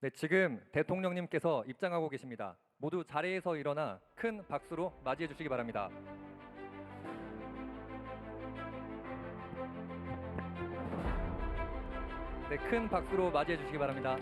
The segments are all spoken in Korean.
네, 지금 대통령님께서 입장하고 계십니다. 모두 자리에서 일어나 큰 박수로 맞이해 주시기 바랍니다. 네, 큰 박수로 맞이해 주시기 바랍니다.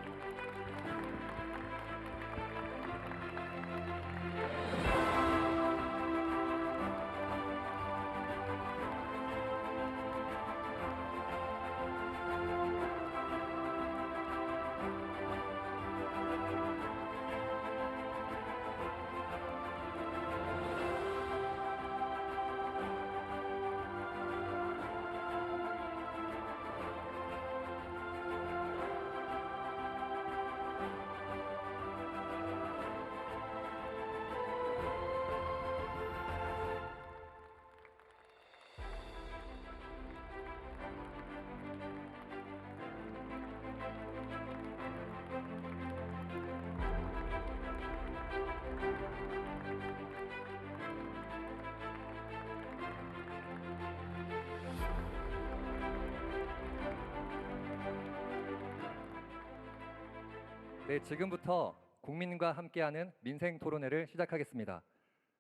네, 지금부터 국민과 함께하는 민생 토론회를 시작하겠습니다.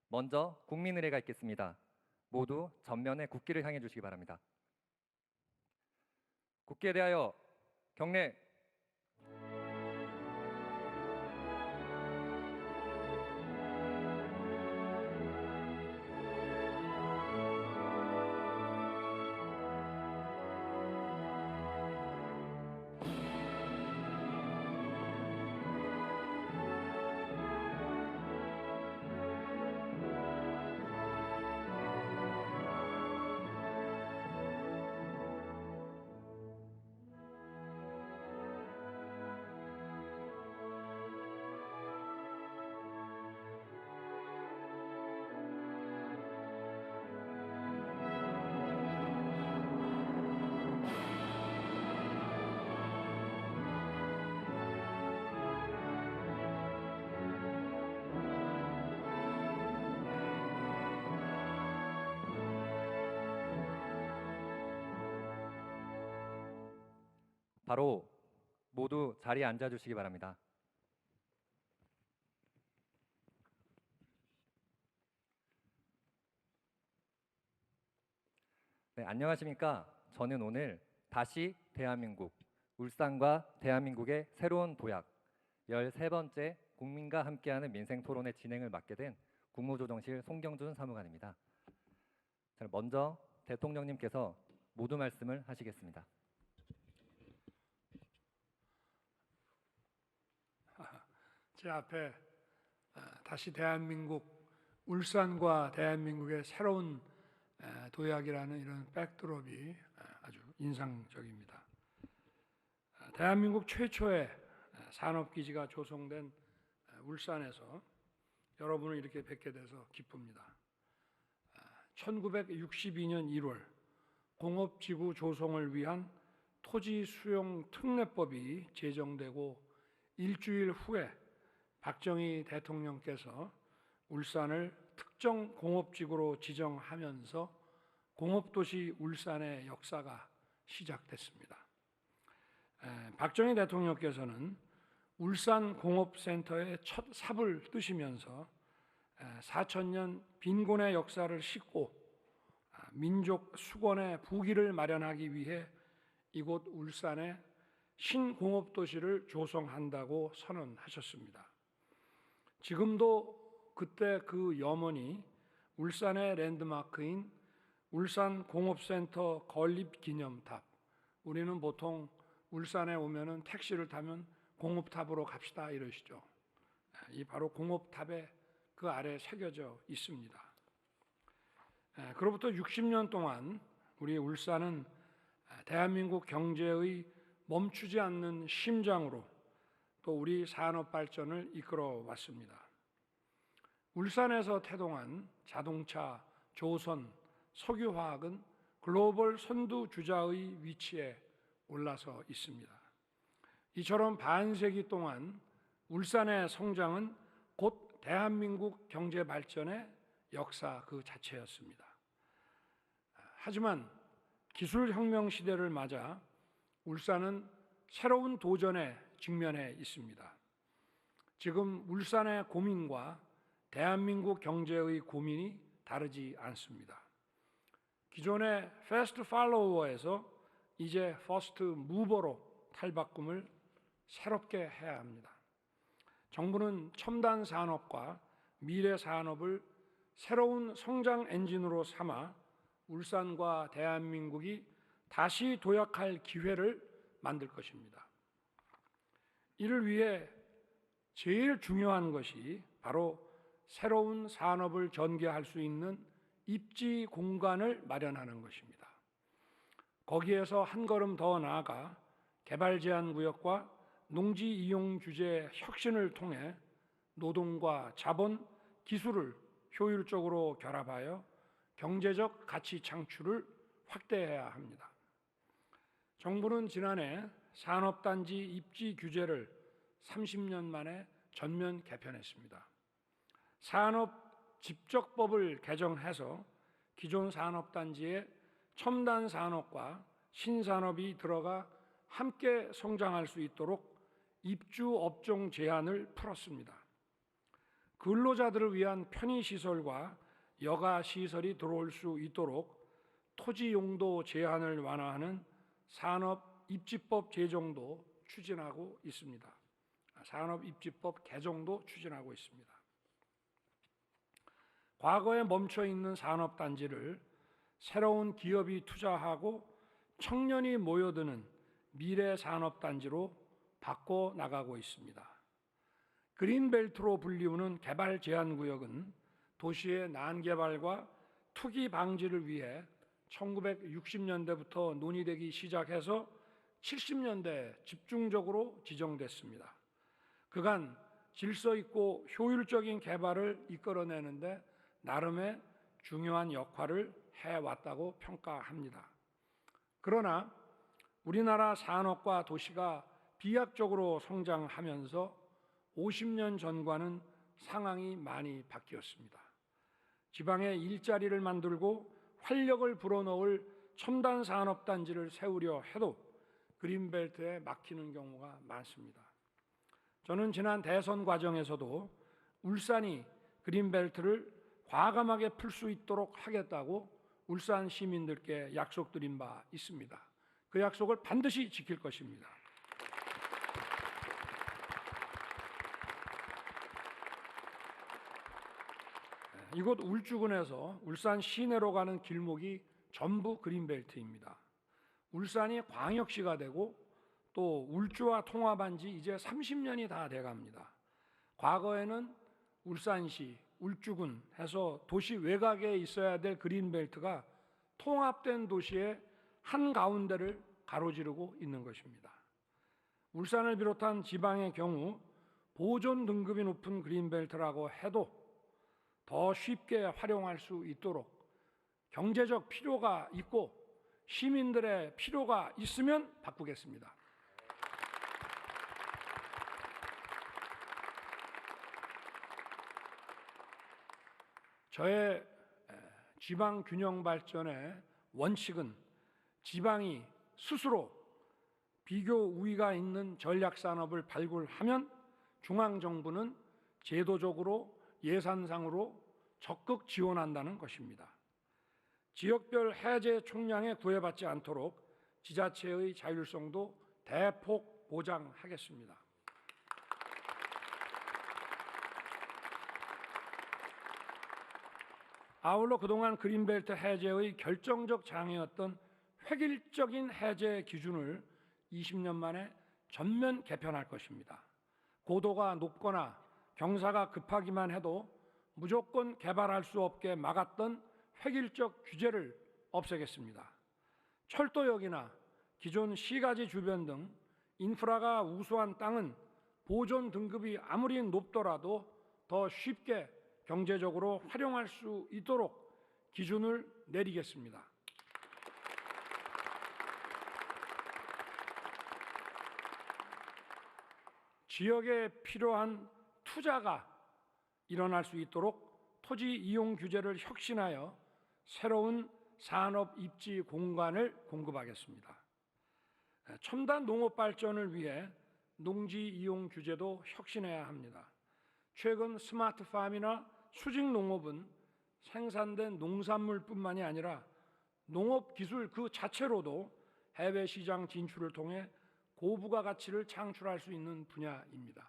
먼저 국민의례가 있겠습니다. 모두 전면에 국기를 향해 주시기 바랍니다. 국기에 대하여 경례. 바로 모두 자리에 앉아 주시기 바랍니다. 네, 안녕하십니까? 저는 오늘 다시 대한민국, 울산과 대한민국의 새로운 도약 13번째 국민과 함께하는 민생 토론의 진행을 맡게 된 국무조정실 송경준 사무관입니다. 자, 먼저 대통령님께서 모두 말씀을 하시겠습니다. 제 앞에 다시 대한민국, 울산과 대한민국의 새로운 도약이라는 이런 백드롭이 아주 인상적입니다. 대한민국 최초의 산업기지가 조성된 울산에서 여러분을 이렇게 뵙게 돼서 기쁩니다. 1962년 1월 공업지구 조성을 위한 토지 수용 특례법이 제정되고 일주일 후에 박정희 대통령께서 울산을 특정 공업지구로 지정하면서 공업도시 울산의 역사가 시작됐습니다. 박정희 대통령께서는 울산 공업센터의 첫 삽을 뜨시면서 4,000년 빈곤의 역사를 싣고 민족 수건의 부기를 마련하기 위해 이곳 울산에 신공업도시를 조성한다고 선언하셨습니다. 지금도 그때 그 염원이 울산의 랜드마크인 울산공업센터 건립기념탑, 우리는 보통 울산에 오면은 택시를 타면 공업탑으로 갑시다 이러시죠. 이 바로 공업탑에 그 아래 새겨져 있습니다. 그로부터 60년 동안 우리 울산은 대한민국 경제의 멈추지 않는 심장으로 또 우리 산업 발전을 이끌어 왔습니다. 울산에서 태동한 자동차, 조선, 석유화학은 글로벌 선두 주자의 위치에 올라서 있습니다. 이처럼 반세기 동안 울산의 성장은 곧 대한민국 경제 발전의 역사 그 자체였습니다. 하지만 기술혁명 시대를 맞아 울산은 새로운 도전에 직면해 있습니다. 지금 울산의 고민과 대한민국 경제의 고민이 다르지 않습니다. 기존의 패스트 팔로워에서 이제 퍼스트 무버로 탈바꿈을 새롭게 해야 합니다. 정부는 첨단 산업과 미래 산업을 새로운 성장 엔진으로 삼아 울산과 대한민국이 다시 도약할 기회를 만들 것입니다. 이를 위해 제일 중요한 것이 바로 새로운 산업을 전개할 수 있는 입지 공간을 마련하는 것입니다. 거기에서 한 걸음 더 나아가 개발 제한 구역과 농지 이용 규제 혁신을 통해 노동과 자본, 기술을 효율적으로 결합하여 경제적 가치 창출을 확대해야 합니다. 정부는 지난해 산업단지 입지 규제를 30년 만에 전면 개편했습니다. 산업집적법을 개정해서 기존 산업단지에 첨단 산업과 신산업이 들어가 함께 성장할 수 있도록 입주 업종 제한을 풀었습니다. 근로자들을 위한 편의시설과 여가시설이 들어올 수 있도록 토지 용도 제한을 완화하는 산업입지법 제정도 추진하고 있습니다. 산업입지법 개정도 추진하고 있습니다. 과거에 멈춰 있는 산업단지를 새로운 기업이 투자하고 청년이 모여드는 미래 산업단지로 바꿔 나가고 있습니다. 그린벨트로 불리우는 개발 제한 구역은 도시의 난개발과 투기 방지를 위해 1960년대부터 논의되기 시작해서 70년대 집중적으로 지정됐습니다. 그간 질서 있고 효율적인 개발을 이끌어내는데 나름의 중요한 역할을 해왔다고 평가합니다. 그러나 우리나라 산업과 도시가 비약적으로 성장하면서 50년 전과는 상황이 많이 바뀌었습니다. 지방에 일자리를 만들고 활력을 불어넣을 첨단 산업단지를 세우려 해도 그린벨트에 막히는 경우가 많습니다. 저는 지난 대선 과정에서도 울산이 그린벨트를 과감하게 풀 수 있도록 하겠다고 울산 시민들께 약속드린 바 있습니다. 그 약속을 반드시 지킬 것입니다. 이곳 울주군에서 울산 시내로 가는 길목이 전부 그린벨트입니다. 울산이 광역시가 되고 또 울주와 통합한 지 이제 30년이 다 돼갑니다. 과거에는 울산시, 울주군 해서 도시 외곽에 있어야 될 그린벨트가 통합된 도시의 한가운데를 가로지르고 있는 것입니다. 울산을 비롯한 지방의 경우 보존 등급이 높은 그린벨트라고 해도 더 쉽게 활용할 수 있도록 경제적 필요가 있고 시민들의 필요가 있으면 바꾸겠습니다. 저의 지방 균형 발전의 원칙은 지방이 스스로 비교 우위가 있는 전략 산업을 발굴하면 중앙정부는 제도적으로 예산상으로 적극 지원한다는 것입니다. 지역별 해제 총량에 구애받지 않도록 지자체의 자율성도 대폭 보장하겠습니다. 아울러 그동안 그린벨트 해제의 결정적 장애였던 획일적인 해제 기준을 20년 만에 전면 개편할 것입니다. 고도가 높거나 경사가 급하기만 해도 무조건 개발할 수 없게 막았던 획일적 규제를 없애겠습니다. 철도역이나 기존 시가지 주변 등 인프라가 우수한 땅은 보존 등급이 아무리 높더라도 더 쉽게 경제적으로 활용할 수 있도록 기준을 내리겠습니다. 지역에 필요한 투자가 일어날 수 있도록 토지 이용 규제를 혁신하여 새로운 산업 입지 공간을 공급하겠습니다. 첨단 농업 발전을 위해 농지 이용 규제도 혁신해야 합니다. 최근 스마트팜이나 수직농업은 생산된 농산물뿐만이 아니라 농업기술 그 자체로도 해외 시장 진출을 통해 고부가 가치를 창출할 수 있는 분야입니다.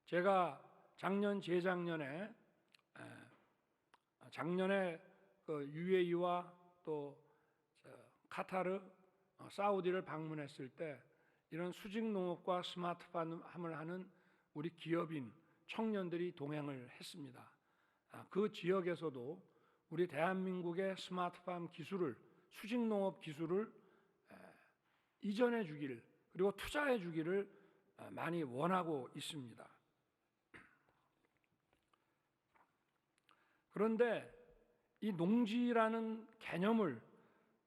제가 작년, 재작년에 그 UAE와 또 카타르, 사우디를 방문했을 때 이런 수직농업과 스마트팜을 하는 우리 기업인 청년들이 동행을 했습니다. 그 지역에서도 우리 대한민국의 스마트팜 기술을, 수직농업 기술을 이전해 주기를, 그리고 투자해 주기를 많이 원하고 있습니다. 그런데 이 농지라는 개념을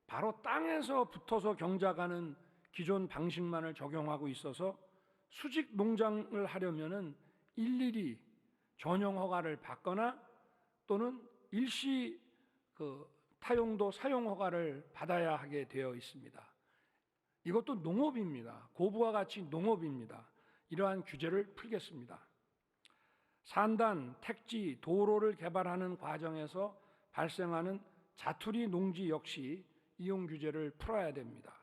바로 땅에서 붙어서 경작하는 기존 방식만을 적용하고 있어서 수직 농장을 하려면은 일일이 전용 허가를 받거나 또는 일시 타용도 사용 허가를 받아야 하게 되어 있습니다. 이것도 농업입니다. 고부가 가치 농업입니다. 이러한 규제를 풀겠습니다. 산단, 택지, 도로를 개발하는 과정에서 발생하는 자투리 농지 역시 이용 규제를 풀어야 됩니다.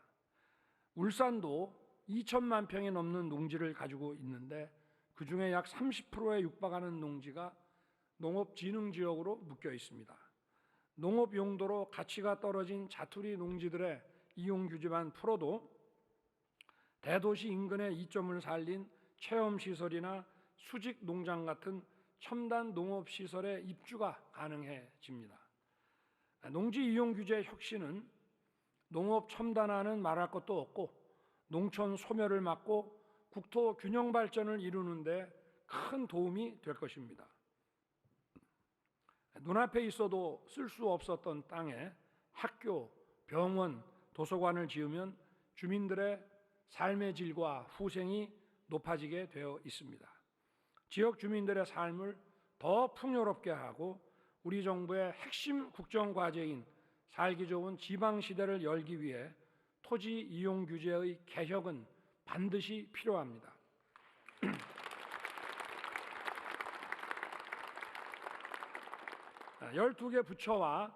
울산도 2천만 평이 넘는 농지를 가지고 있는데 그중에 약 30%에 육박하는 농지가 농업진흥지역으로 묶여 있습니다. 농업 용도로 가치가 떨어진 자투리 농지들의 이용 규제만 풀어도 대도시 인근의 이점을 살린 체험시설이나 수직 농장 같은 첨단 농업시설의 입주가 가능해집니다. 농지 이용 규제 혁신은 농업 첨단화는 말할 것도 없고 농촌 소멸을 막고 국토 균형 발전을 이루는 데 큰 도움이 될 것입니다. 눈앞에 있어도 쓸 수 없었던 땅에 학교, 병원, 도서관을 지으면 주민들의 삶의 질과 후생이 높아지게 되어 있습니다. 지역 주민들의 삶을 더 풍요롭게 하고 우리 정부의 핵심 국정 과제인 살기 좋은 지방 시대를 열기 위해 토지 이용 규제의 개혁은 반드시 필요합니다. 12개 부처와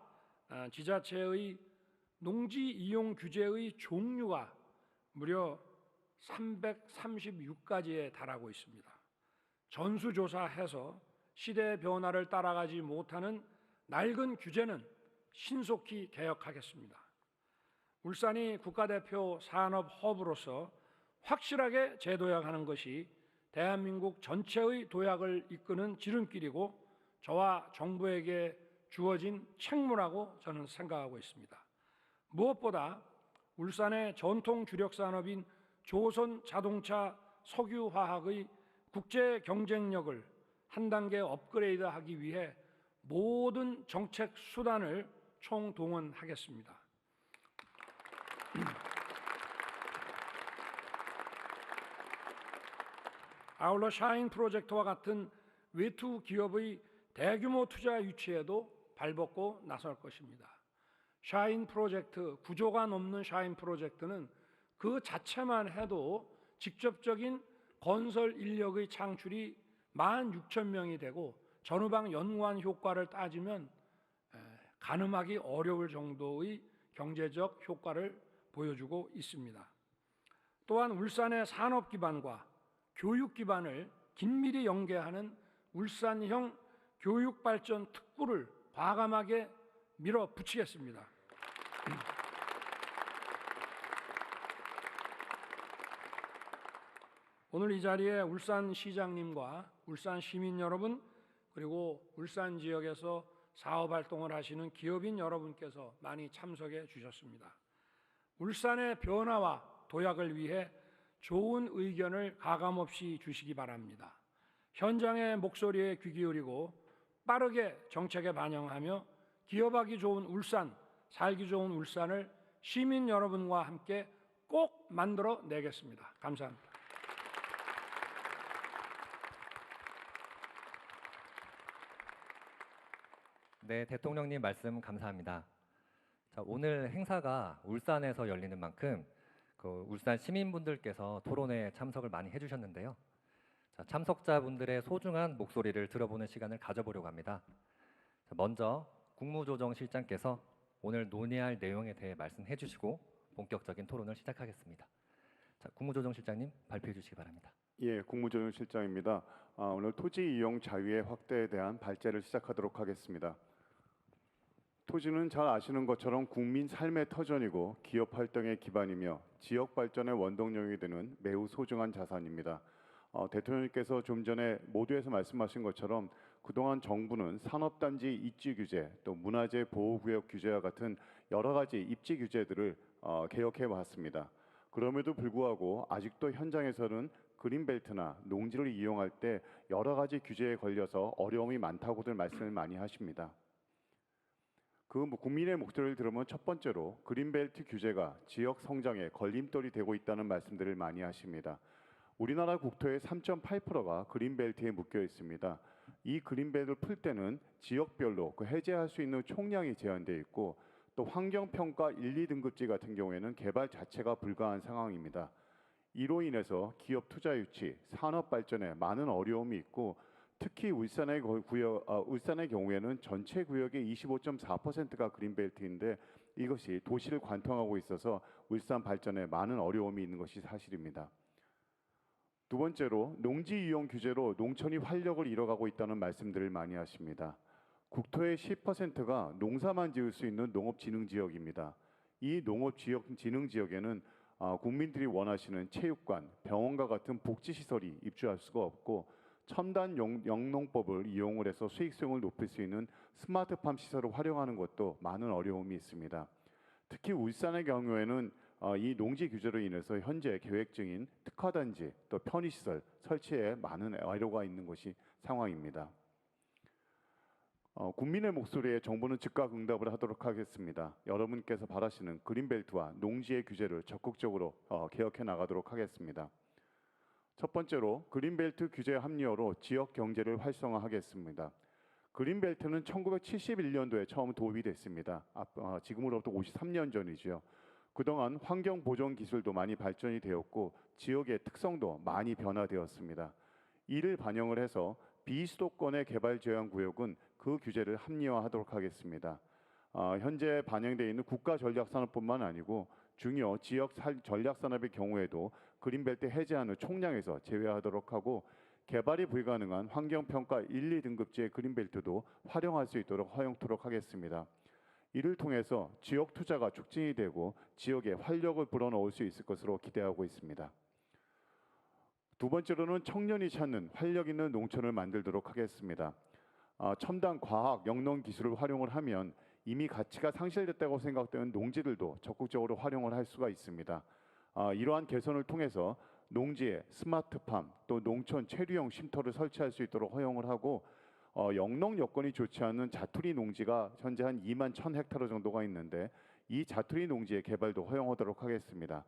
지자체의 농지 이용 규제의 종류가 무려 336가지에 달하고 있습니다. 전수조사해서 시대의 변화를 따라가지 못하는 낡은 규제는 신속히 개혁하겠습니다. 울산이 국가대표 산업 허브로서 확실하게 재도약하는 것이 대한민국 전체의 도약을 이끄는 지름길이고 저와 정부에게 주어진 책무라고 저는 생각하고 있습니다. 무엇보다 울산의 전통 주력 산업인 조선 자동차 석유화학의 국제 경쟁력을 한 단계 업그레이드하기 위해 모든 정책 수단을 총동원하겠습니다. 아울러 샤인 프로젝트와 같은 외투 기업의 대규모 투자 유치에도 발벗고 나설 것입니다. 샤인 프로젝트, 구조가 넘는 샤인 프로젝트는 그 자체만 해도 직접적인 건설 인력의 창출이 16,000명이 되고 전후방 연관 효과를 따지면 가늠하기 어려울 정도의 경제적 효과를 보여주고 있습니다. 또한 울산의 산업 기반과 교육 기반을 긴밀히 연계하는 울산형 교육발전 특구를 과감하게 밀어붙이겠습니다. 오늘 이 자리에 울산시장님과 울산 시민 여러분 그리고 울산 지역에서 사업활동을 하시는 기업인 여러분께서 많이 참석해 주셨습니다. 울산의 변화와 도약을 위해 좋은 의견을 가감없이 주시기 바랍니다. 현장의 목소리에 귀 기울이고 빠르게 정책에 반영하며 기업하기 좋은 울산, 살기 좋은 울산을 시민 여러분과 함께 꼭 만들어 내겠습니다. 감사합니다. 네, 대통령님 말씀 감사합니다. 자, 오늘 행사가 울산에서 열리는 만큼 그 울산 시민분들께서 토론회에 참석을 많이 해주셨는데요. 자, 참석자분들의 소중한 목소리를 들어보는 시간을 가져보려고 합니다. 자, 먼저 국무조정실장께서 오늘 논의할 내용에 대해 말씀해 주시고 본격적인 토론을 시작하겠습니다. 자, 국무조정실장님 발표해 주시기 바랍니다. 예, 국무조정실장입니다. 오늘 토지 이용 자유의 확대에 대한 발제를 시작하도록 하겠습니다. 토지는 잘 아시는 것처럼 국민 삶의 터전이고 기업 활동의 기반이며 지역 발전의 원동력이 되는 매우 소중한 자산입니다. 대통령님께서 좀 전에 모두에서 말씀하신 것처럼 그동안 정부는 산업단지 입지 규제, 또 문화재 보호구역 규제와 같은 여러 가지 입지 규제들을 개혁해 왔습니다. 그럼에도 불구하고 아직도 현장에서는 그린벨트나 농지를 이용할 때 여러 가지 규제에 걸려서 어려움이 많다고들 말씀을 많이 하십니다. 국민의 목소리를 들으면 첫 번째로 그린벨트 규제가 지역 성장에 걸림돌이 되고 있다는 말씀들을 많이 하십니다. 우리나라 국토의 3.8%가 그린벨트에 묶여 있습니다. 이 그린벨트를 풀 때는 지역별로 해제할 수 있는 총량이 제한되어 있고 또 환경평가 1, 2등급지 같은 경우에는 개발 자체가 불가한 상황입니다. 이로 인해서 기업 투자 유치, 산업 발전에 많은 어려움이 있고 특히 울산의 경우에는 전체 구역의 25.4%가 그린벨트인데 이것이 도시를 관통하고 있어서 울산 발전에 많은 어려움이 있는 것이 사실입니다. 두 번째로 농지 이용 규제로 농촌이 활력을 잃어가고 있다는 말씀들을 많이 하십니다. 국토의 10%가 농사만 지을 수 있는 농업진흥지역입니다. 이 농업진흥지역에는 국민들이 원하시는 체육관, 병원과 같은 복지시설이 입주할 수가 없고 첨단 영농법을 이용을 해서 수익성을 높일 수 있는 스마트팜 시설을 활용하는 것도 많은 어려움이 있습니다. 특히 울산의 경우에는 이 농지 규제로 인해서 현재 계획 중인 특화단지 또 편의시설 설치에 많은 애로가 있는 것이 상황입니다. 국민의 목소리에 정부는 즉각 응답을 하도록 하겠습니다. 여러분께서 바라시는 그린벨트와 농지의 규제를 적극적으로 개혁해 나가도록 하겠습니다. 첫 번째로 그린벨트 규제 합리화로 지역 경제를 활성화하겠습니다. 그린벨트는 1971년도에 처음 도입이 됐습니다. 지금으로부터 53년 전이죠. 그동안 환경 보존 기술도 많이 발전이 되었고 지역의 특성도 많이 변화되었습니다. 이를 반영을 해서 비수도권의 개발 제한 구역은 그 규제를 합리화하도록 하겠습니다. 현재 반영되어 있는 국가 전략산업뿐만 아니고 중요 지역 전략산업의 경우에도 그린벨트 해제하는 총량에서 제외하도록 하고 개발이 불가능한 환경평가 1, 2등급지의 그린벨트도 활용할 수 있도록 허용토록 하겠습니다. 이를 통해서 지역 투자가 촉진이 되고 지역에 활력을 불어넣을 수 있을 것으로 기대하고 있습니다. 두 번째로는 청년이 찾는 활력 있는 농촌을 만들도록 하겠습니다. 첨단 과학, 영농 기술을 활용을 하면 이미 가치가 상실됐다고 생각되는 농지들도 적극적으로 활용을 할 수가 있습니다. 이러한 개선을 통해서 농지에 스마트팜 또 농촌 체류형 쉼터를 설치할 수 있도록 허용을 하고 영농 여건이 좋지 않은 자투리 농지가 현재 한 2만 1,000헥타르 정도가 있는데 이 자투리 농지의 개발도 허용하도록 하겠습니다.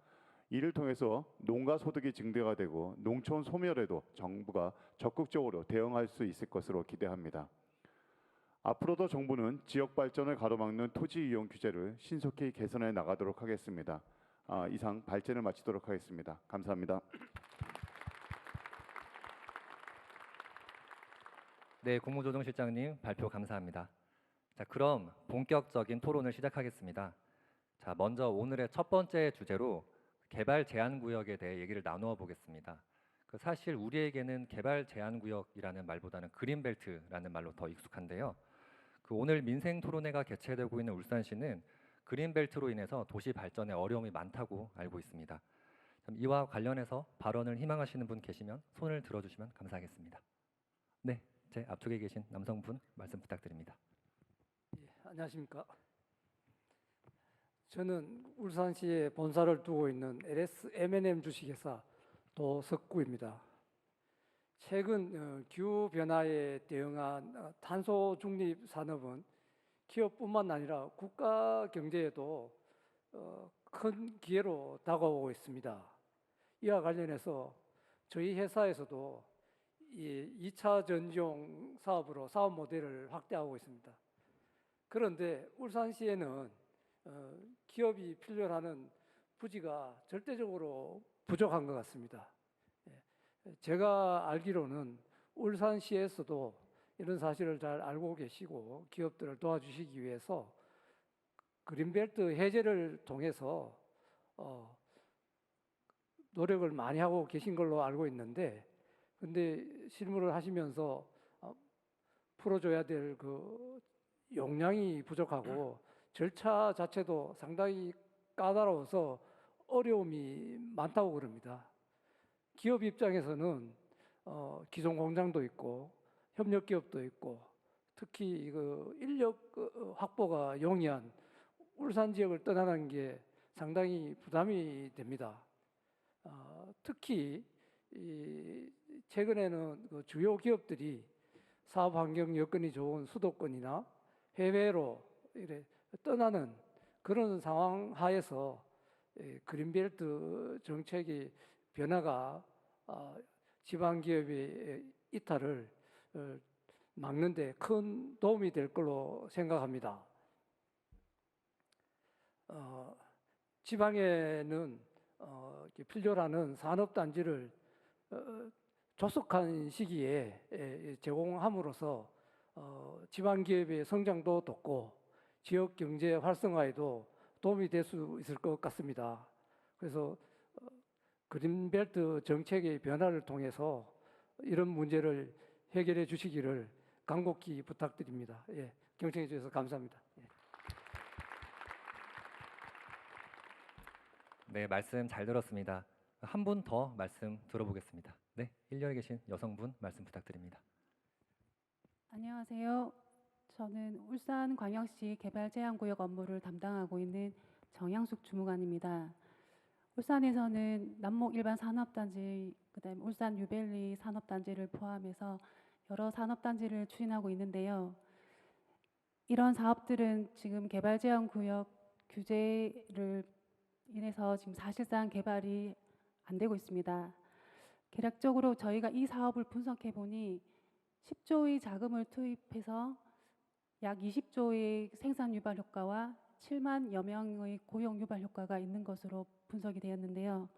이를 통해서 농가 소득이 증대가 되고 농촌 소멸에도 정부가 적극적으로 대응할 수 있을 것으로 기대합니다. 앞으로도 정부는 지역 발전을 가로막는 토지 이용 규제를 신속히 개선해 나가도록 하겠습니다. 이상 발제를 마치도록 하겠습니다. 감사합니다. 네, 국무조정실장님 발표 감사합니다. 자, 그럼 본격적인 토론을 시작하겠습니다. 자, 먼저 오늘의 첫 번째 주제로 개발 제한 구역에 대해 얘기를 나누어 보겠습니다. 사실 우리에게는 개발 제한 구역이라는 말보다는 그린벨트라는 말로 더 익숙한데요. 오늘 민생 토론회가 개최되고 있는 울산시는 그린벨트로 인해서 도시 발전에 어려움이 많다고 알고 있습니다. 이와 관련해서 발언을 희망하시는 분 계시면 손을 들어주시면 감사하겠습니다. 네, 제 앞쪽에 계신 남성분 말씀 부탁드립니다. 예, 안녕하십니까. 저는 울산시에 본사를 두고 있는 LS M&M 주식회사 도석구입니다. 최근 기후 변화에 대응한 탄소 중립 산업은 기업뿐만 아니라 국가 경제에도 큰 기회로 다가오고 있습니다. 이와 관련해서 저희 회사에서도 이 2차 전지용 사업으로 사업 모델을 확대하고 있습니다. 그런데 울산시에는 기업이 필요로 하는 부지가 절대적으로 부족한 것 같습니다. 제가 알기로는 울산시에서도 이런 사실을 잘 알고 계시고 기업들을 도와주시기 위해서 그린벨트 해제를 통해서 노력을 많이 하고 계신 걸로 알고 있는데, 근데 실무를 하시면서 풀어줘야 될 그 용량이 부족하고 절차 자체도 상당히 까다로워서 어려움이 많다고 그럽니다. 기업 입장에서는 기존 공장도 있고 협력 기업도 있고 특히 그 인력 확보가 용이한 울산 지역을 떠나는 게 상당히 부담이 됩니다. 특히 최근에는 그 주요 기업들이 사업 환경 여건이 좋은 수도권이나 해외로 이래 떠나는 그런 상황 하에서 그린벨트 정책의 변화가 지방 기업의 이탈을 막는 데 큰 도움이 될 걸로 생각합니다. 지방에는 필요로 산업단지를 조속한 시기에 제공함으로써 지방기업의 성장도 돕고 지역 경제 활성화에도 도움이 될 수 있을 것 같습니다. 그래서 그린벨트 정책의 변화를 통해서 이런 문제를 해결해 주시기를 간곡히 부탁드립니다. 예, 경청해 주셔서 감사합니다. 예. 네, 말씀 잘 들었습니다. 한 분 더 말씀 들어보겠습니다. 네, 1열에 계신 여성분 말씀 부탁드립니다. 안녕하세요. 저는 울산광역시 개발제한구역 업무를 담당하고 있는 정양숙 주무관입니다. 울산에서는 남목 일반 산업단지, 그다음에 울산 뉴밸리 산업단지를 포함해서 여러 산업단지를 추진하고 있는데요. 이런 사업들은 지금 개발제한구역 규제를 인해서 지금 사실상 개발이 안 되고 있습니다. 개략적으로 저희가 이 사업을 분석해 보니 10조의 자금을 투입해서 약 20조의 생산 유발 효과와 7만여 명의 고용 유발 효과가 있는 것으로 분석이 되었는데요.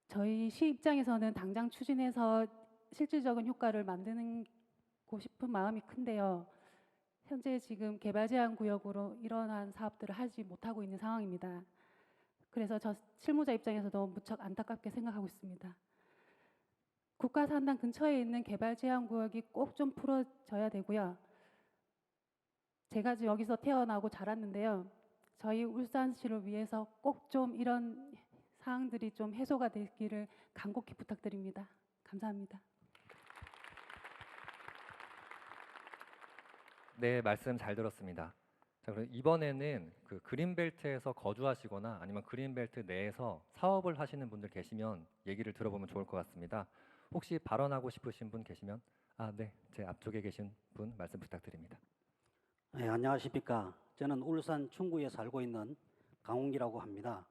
저희 시 입장에서는 당장 추진해서 실질적인 효과를 만드고 싶은 마음이 큰데요. 현재 지금 개발 제한 구역으로 이러한 사업들을 하지 못하고 있는 상황입니다. 그래서 저 실무자 입장에서도 무척 안타깝게 생각하고 있습니다. 국가산단 근처에 있는 개발 제한 구역이 꼭 좀 풀어져야 되고요. 제가 지금 여기서 태어나고 자랐는데요. 저희 울산시를 위해서 꼭 좀 이런 사항들이 좀 해소가 되기를 간곡히 부탁드립니다. 감사합니다. 네, 말씀 잘 들었습니다. 자, 그럼 이번에는 그 그린벨트에서 거주하시거나 아니면 그린벨트 내에서 사업을 하시는 분들 계시면 얘기를 들어보면 좋을 것 같습니다. 혹시 발언하고 싶으신 분 계시면 네, 제 앞쪽에 계신 분 말씀 부탁드립니다. 네, 안녕하십니까. 저는 울산 충구에 살고 있는 강홍기라고 합니다.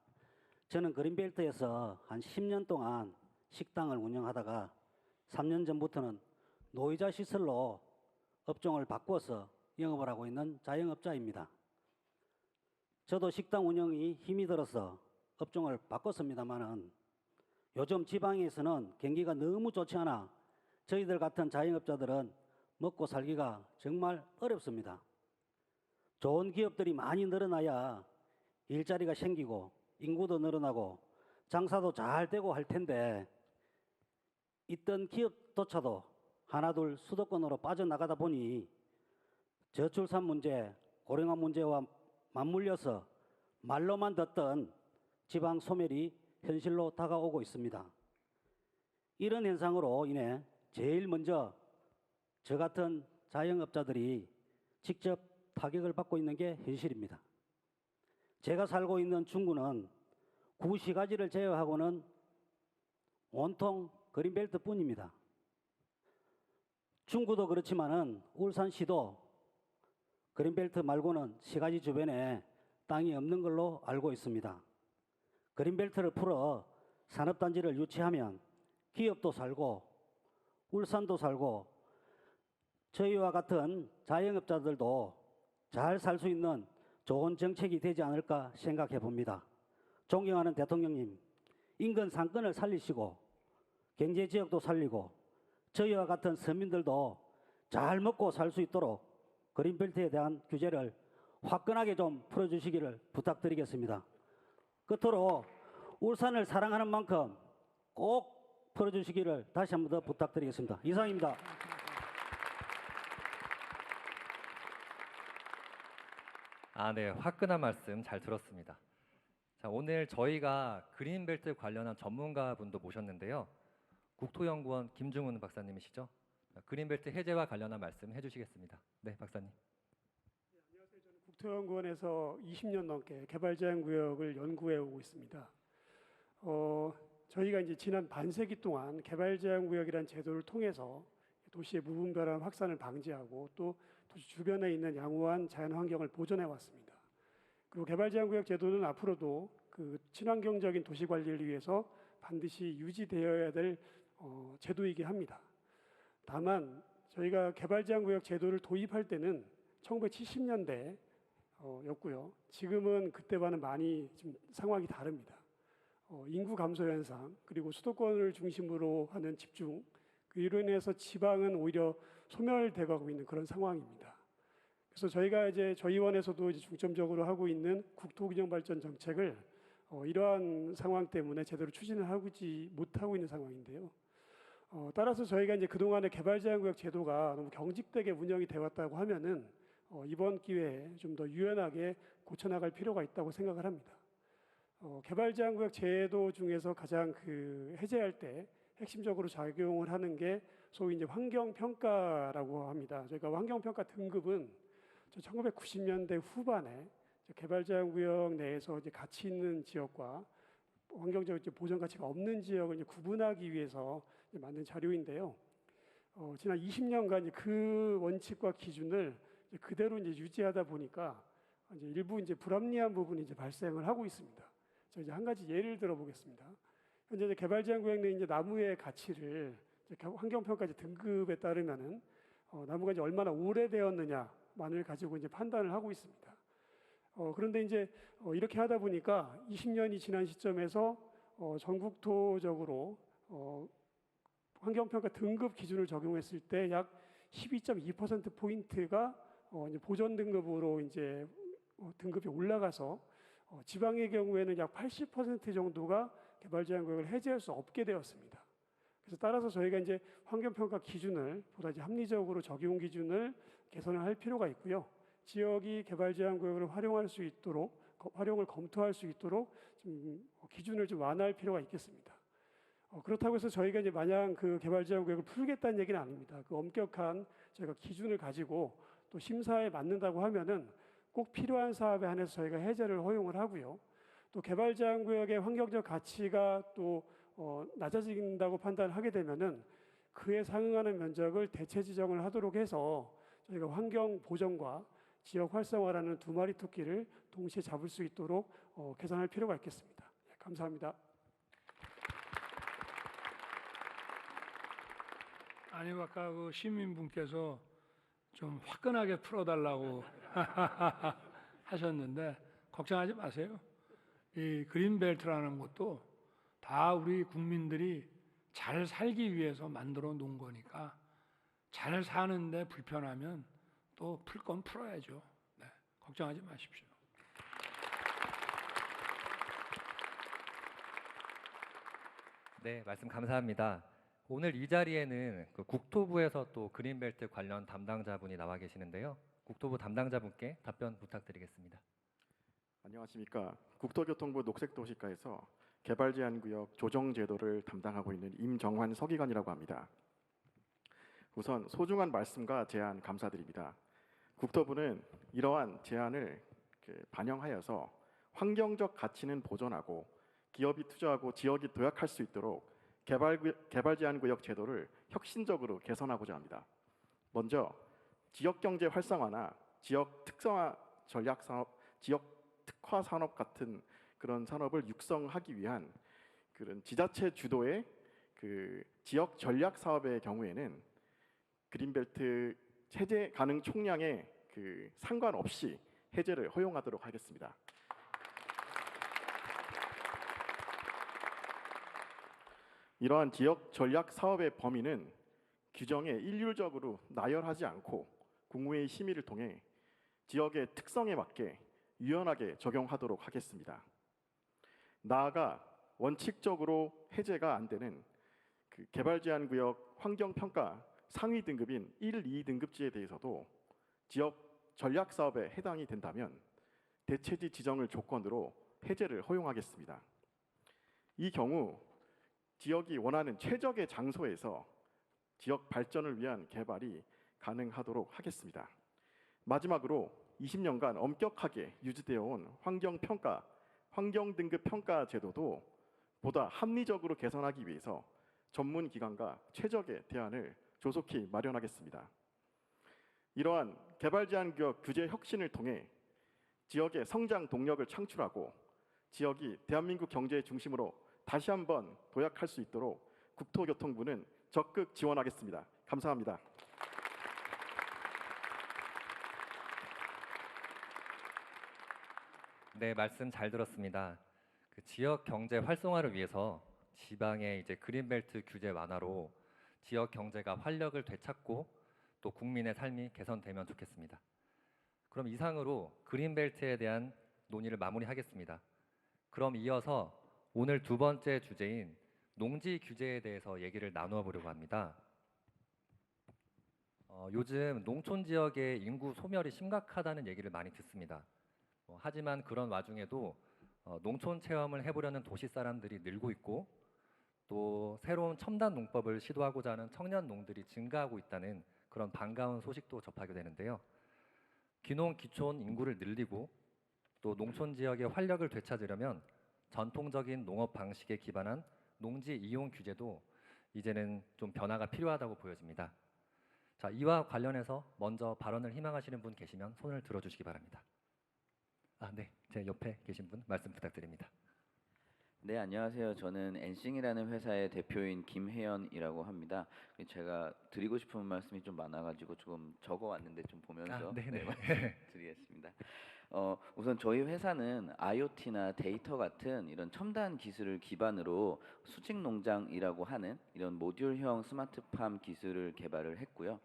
저는 그린벨트에서 한 10년 동안 식당을 운영하다가 3년 전부터는 노이자 시설로 업종을 바꿔서 영업을 하고 있는 자영업자입니다. 저도 식당 운영이 힘이 들어서 업종을 바꿨습니다만은 요즘 지방에서는 경기가 너무 좋지 않아 저희들 같은 자영업자들은 먹고 살기가 정말 어렵습니다. 좋은 기업들이 많이 늘어나야 일자리가 생기고 인구도 늘어나고 장사도 잘 되고 할 텐데 있던 기업조차도 하나둘 수도권으로 빠져나가다 보니 저출산 문제, 고령화 문제와 맞물려서 말로만 듣던 지방 소멸이 현실로 다가오고 있습니다. 이런 현상으로 인해 제일 먼저 저 같은 자영업자들이 직접 타격을 받고 있는 게 현실입니다. 제가 살고 있는 중구는 구시가지를 제외하고는 온통 그린벨트뿐입니다. 중구도 그렇지만은 울산시도 그린벨트 말고는 시가지 주변에 땅이 없는 걸로 알고 있습니다. 그린벨트를 풀어 산업단지를 유치하면 기업도 살고 울산도 살고 저희와 같은 자영업자들도 잘 살 수 있는 좋은 정책이 되지 않을까 생각해 봅니다. 존경하는 대통령님, 인근 상권을 살리시고 경제 지역도 살리고 저희와 같은 서민들도 잘 먹고 살 수 있도록 그린벨트에 대한 규제를 화끈하게 좀 풀어주시기를 부탁드리겠습니다. 끝으로 울산을 사랑하는 만큼 꼭 풀어주시기를 다시 한 번 더 부탁드리겠습니다. 이상입니다. 네, 화끈한 말씀 잘 들었습니다. 자, 오늘 저희가 그린벨트 관련한 전문가분도 모셨는데요. 국토연구원 김중훈 박사님이시죠? 그린벨트 해제와 관련한 말씀 해주시겠습니다. 네, 박사님. 국토연구원에서 20년 넘게 개발제한구역을 연구해 오고 있습니다. 저희가 이제 지난 반세기 동안 개발제한구역이라는 제도를 통해서 도시의 무분별한 확산을 방지하고 또 도시 주변에 있는 양호한 자연환경을 보존해 왔습니다. 그리고 개발제한구역 제도는 앞으로도 그 친환경적인 도시 관리를 위해서 반드시 유지되어야 될 제도이긴 합니다. 다만 저희가 개발제한구역 제도를 도입할 때는 1970년대 였고요. 지금은 그때와는 많이 좀 상황이 다릅니다. 인구 감소 현상 그리고 수도권을 중심으로 하는 집중 이로 인해서 지방은 오히려 소멸돼 가고 있는 그런 상황입니다. 그래서 저희가 이제 저희 원에서도 이제 중점적으로 하고 있는 국토균형 발전 정책을 이러한 상황 때문에 제대로 추진을 하지 못하고 있는 상황인데요. 따라서 저희가 이제 그동안의 개발제한구역 제도가 너무 경직되게 운영이 되어 왔다고 하면은 이번 기회에 좀 더 유연하게 고쳐나갈 필요가 있다고 생각을 합니다. 개발제한구역 제도 중에서 가장 그 해제할 때 핵심적으로 작용을 하는 게 소위 이제 환경평가라고 합니다. 저희가 환경평가 등급은 1990년대 후반에 개발제한구역 내에서 이제 가치 있는 지역과 환경적 보전 가치가 없는 지역을 이제 구분하기 위해서 이제 만든 자료인데요. 지난 20년간 이제 그 원칙과 기준을 이제 그대로 이제 유지하다 보니까 이제 일부 이제 불합리한 부분이 이제 발생을 하고 있습니다. 저 이제 한 가지 예를 들어보겠습니다. 현재 이제 개발제한구역 내 이제 나무의 가치를 이제 환경평가 등급에 따르면은 나무가 이제 얼마나 오래되었느냐만을 가지고 이제 판단을 하고 있습니다. 그런데 이제 이렇게 하다 보니까 20년이 지난 시점에서 전국토적으로 환경평가 등급 기준을 적용했을 때 약 12.2% 포인트가 이제 보전 등급으로 이제 등급이 올라가서 지방의 경우에는 약 80% 정도가 개발제한구역을 해제할 수 없게 되었습니다. 그래서 따라서 저희가 이제 환경평가 기준을 보다 이제 합리적으로 적용 기준을 개선을 할 필요가 있고요. 지역이 개발제한구역을 활용할 수 있도록 활용을 검토할 수 있도록 좀 기준을 좀 완화할 필요가 있겠습니다. 그렇다고 해서 저희가 이제 마냥 그 개발제한구역을 풀겠다는 얘기는 아닙니다. 그 엄격한 저희가 기준을 가지고 또 심사에 맞는다고 하면은 꼭 필요한 사업에 한해서 저희가 해제를 허용을 하고요. 또 개발제한구역의 환경적 가치가 또 낮아진다고 판단하게 되면은 그에 상응하는 면적을 대체 지정을 하도록 해서 저희가 환경 보전과 지역 활성화라는 두 마리 토끼를 동시에 잡을 수 있도록 개선할 필요가 있겠습니다. 네, 감사합니다. 아니 아까 그 시민분께서 좀 화끈하게 풀어달라고 하셨는데 걱정하지 마세요. 이 그린벨트라는 것도 다 우리 국민들이 잘 살기 위해서 만들어 놓은 거니까 잘 사는데 불편하면 또 풀 건 풀어야죠. 네, 걱정하지 마십시오. 네, 말씀 감사합니다. 오늘 이 자리에는 그 국토부에서 또 그린벨트 관련 담당자분이 나와 계시는데요. 국토부 담당자분께 답변 부탁드리겠습니다. 안녕하십니까. 국토교통부 녹색도시과에서 개발제한구역 조정제도를 담당하고 있는 임정환 서기관이라고 합니다. 우선 소중한 말씀과 제안 감사드립니다. 국토부는 이러한 제안을 반영하여서 환경적 가치는 보존하고 기업이 투자하고 지역이 도약할 수 있도록 개발제한구역 제도를 혁신적으로 개선하고자 합니다. 먼저 지역경제 활성화나 지역 특성화 전략 사업, 지역 특화 산업 같은 그런 산업을 육성하기 위한 그런 지자체 주도의 그 지역 전략 사업의 경우에는 그린벨트 해제 가능 총량에 그 상관없이 해제를 허용하도록 하겠습니다. 이러한 지역 전략 사업의 범위는 규정에 일률적으로 나열하지 않고 국무회의 심의를 통해 지역의 특성에 맞게 유연하게 적용하도록 하겠습니다. 나아가 원칙적으로 해제가 안 되는 그 개발제한구역 환경평가 상위 등급인 1, 2등급지에 대해서도 지역 전략 사업에 해당이 된다면 대체지 지정을 조건으로 해제를 허용하겠습니다. 이 경우 지역이 원하는 최적의 장소에서 지역 발전을 위한 개발이 가능하도록 하겠습니다. 마지막으로 20년간 엄격하게 유지되어 온 환경평가, 환경등급평가 제도도 보다 합리적으로 개선하기 위해서 전문기관과 최적의 대안을 조속히 마련하겠습니다. 이러한 개발제한구역 규제 혁신을 통해 지역의 성장 동력을 창출하고 지역이 대한민국 경제의 중심으로 다시 한번 도약할 수 있도록 국토교통부는 적극 지원하겠습니다. 감사합니다. 네, 말씀 잘 들었습니다. 그 지역 경제 활성화를 위해서 지방의 이제 그린벨트 규제 완화로 지역 경제가 활력을 되찾고 또 국민의 삶이 개선되면 좋겠습니다. 그럼 이상으로 그린벨트에 대한 논의를 마무리하겠습니다. 그럼 이어서 오늘 두 번째 주제인 농지 규제에 대해서 얘기를 나누어 보려고 합니다. 요즘 농촌 지역의 인구 소멸이 심각하다는 얘기를 많이 듣습니다. 하지만 그런 와중에도 농촌 체험을 해보려는 도시 사람들이 늘고 있고 또 새로운 첨단 농법을 시도하고자 하는 청년 농들이 증가하고 있다는 그런 반가운 소식도 접하게 되는데요. 귀농 귀촌 인구를 늘리고 또 농촌 지역의 활력을 되찾으려면 전통적인 농업 방식에 기반한 농지 이용 규제도 이제는 좀 변화가 필요하다고 보여집니다. 자, 이와 관련해서 먼저 발언을 희망하시는 분 계시면 손을 들어주시기 바랍니다. 네, 제 옆에 계신 분 말씀 부탁드립니다. 네, 안녕하세요. 저는 엔싱이라는 회사의 대표인 김혜연이라고 합니다. 제가 드리고 싶은 말씀이 좀 많아가지고 조금 적어왔는데 좀 보면서 네네. 드리겠습니다. 우선 저희 회사는 IoT나 데이터 같은 이런 첨단 기술을 기반으로 수직 농장이라고 하는 이런 모듈형 스마트팜 기술을 개발을 했고요.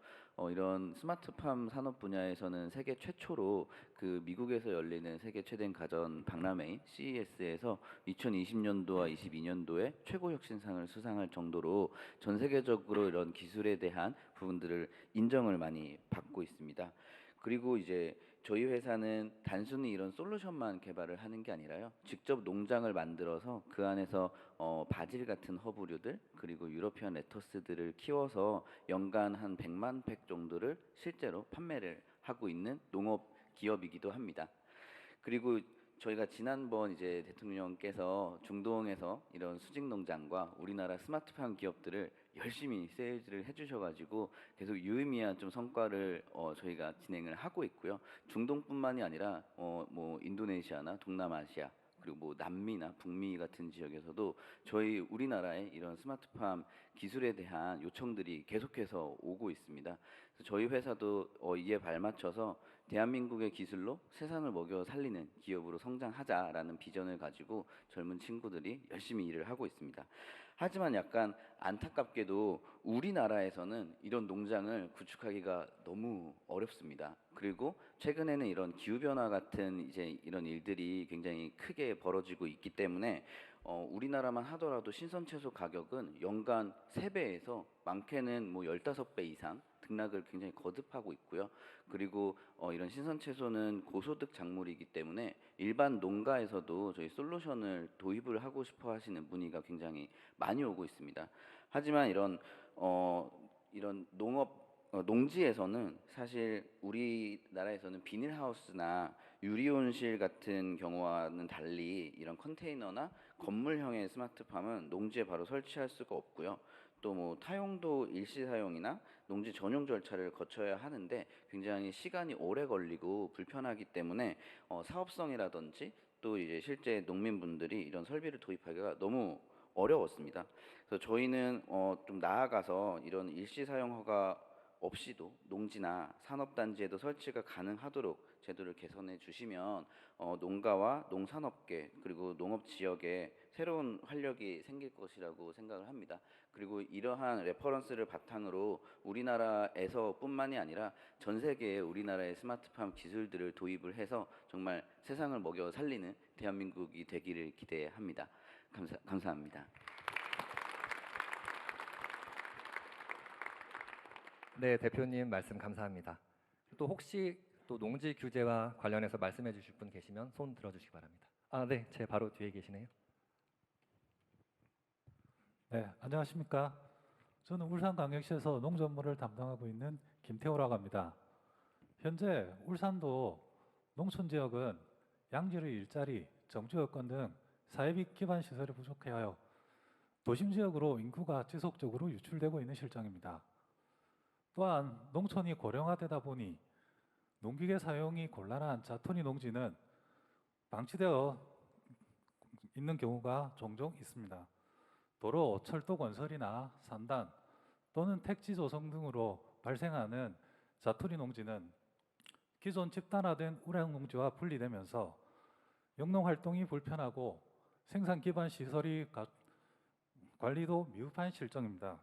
이런 스마트팜 산업 분야에서는 세계 최초로 그 미국에서 열리는 세계 최대 가전 박람회 CES에서 2020년도와 22년도에 최고 혁신상을 수상할 정도로 전 세계적으로 이런 기술에 대한 부분들을 인정을 많이 받고 있습니다. 그리고 이제 저희 회사는 단순히 이런 솔루션만 개발을 하는 게 아니라요. 직접 농장을 만들어서 그 안에서 바질 같은 허브류들 그리고 유러피안 레터스들을 키워서 연간 한 100만 팩 정도를 실제로 판매를 하고 있는 농업 기업이기도 합니다. 그리고 저희가 지난번 이제 대통령께서 중동에서 이런 수직 농장과 우리나라 스마트팜 기업들을 열심히 세일즈를 해주셔가지고 계속 유의미한 좀 성과를 저희가 진행을 하고 있고요. 중동뿐만이 아니라 뭐 인도네시아나 동남아시아 그리고 뭐 남미나 북미 같은 지역에서도 저희 우리나라의 이런 스마트팜 기술에 대한 요청들이 계속해서 오고 있습니다. 그래서 저희 회사도 이에 발맞춰서 대한민국의 기술로 세상을 먹여 살리는 기업으로 성장하자라는 비전을 가지고 젊은 친구들이 열심히 일을 하고 있습니다. 하지만 약간 안타깝게도 우리나라에서는 이런 농장을 구축하기가 너무 어렵습니다. 그리고 최근에는 이런 기후 변화 같은 이제 이런 일들이 굉장히 크게 벌어지고 있기 때문에 우리나라만 하더라도 신선 채소 가격은 연간 3배에서 많게는 뭐 15배 이상 등락을 굉장히 거듭하고 있고요. 그리고 이런 신선 채소는 고소득 작물이기 때문에 일반 농가에서도 저희 솔루션을 도입을 하고 싶어 하시는 문의가 굉장히 많이 오고 있습니다. 하지만 이런 농지에서는 사실 우리나라에서는 비닐하우스나 유리온실 같은 경우와는 달리 이런 컨테이너나 건물형의 스마트팜은 농지에 바로 설치할 수가 없고요. 또 뭐 타용도 일시 사용이나 농지 전용 절차를 거쳐야 하는데 굉장히 시간이 오래 걸리고 불편하기 때문에 사업성이라든지 또 이제 실제 농민분들이 이런 설비를 도입하기가 너무 어려웠습니다. 그래서 저희는 좀 나아가서 이런 일시 사용 허가 없이도 농지나 산업단지에도 설치가 가능하도록 제도를 개선해 주시면 농가와 농산업계 그리고 농업 지역의 새로운 활력이 생길 것이라고 생각을 합니다. 그리고 이러한 레퍼런스를 바탕으로 우리나라에서뿐만이 아니라 전 세계에 우리나라의 스마트팜 기술들을 도입을 해서 정말 세상을 먹여 살리는 대한민국이 되기를 기대합니다. 감사합니다. 네, 대표님 말씀 감사합니다. 또 혹시 또 농지 규제와 관련해서 말씀해 주실 분 계시면 손 들어주시기 바랍니다. 아, 네, 제 바로 뒤에 계시네요. 네, 안녕하십니까. 저는 울산광역시에서 농전물을 담당하고 있는 김태호라고 합니다. 현재 울산도 농촌 지역은 양질의 일자리, 정주 여건 등 사회비 기반 시설이 부족해요. 도심 지역으로 인구가 지속적으로 유출되고 있는 실정입니다. 또한 농촌이 고령화되다 보니 농기계 사용이 곤란한 자투리 농지는 방치되어 있는 경우가 종종 있습니다. 도로, 철도 건설이나 산단 또는 택지 조성 등으로 발생하는 자투리 농지는 기존 집단화된 우량 농지와 분리되면서 영농 활동이 불편하고 생산 기반 시설이 관리도 미흡한 실정입니다.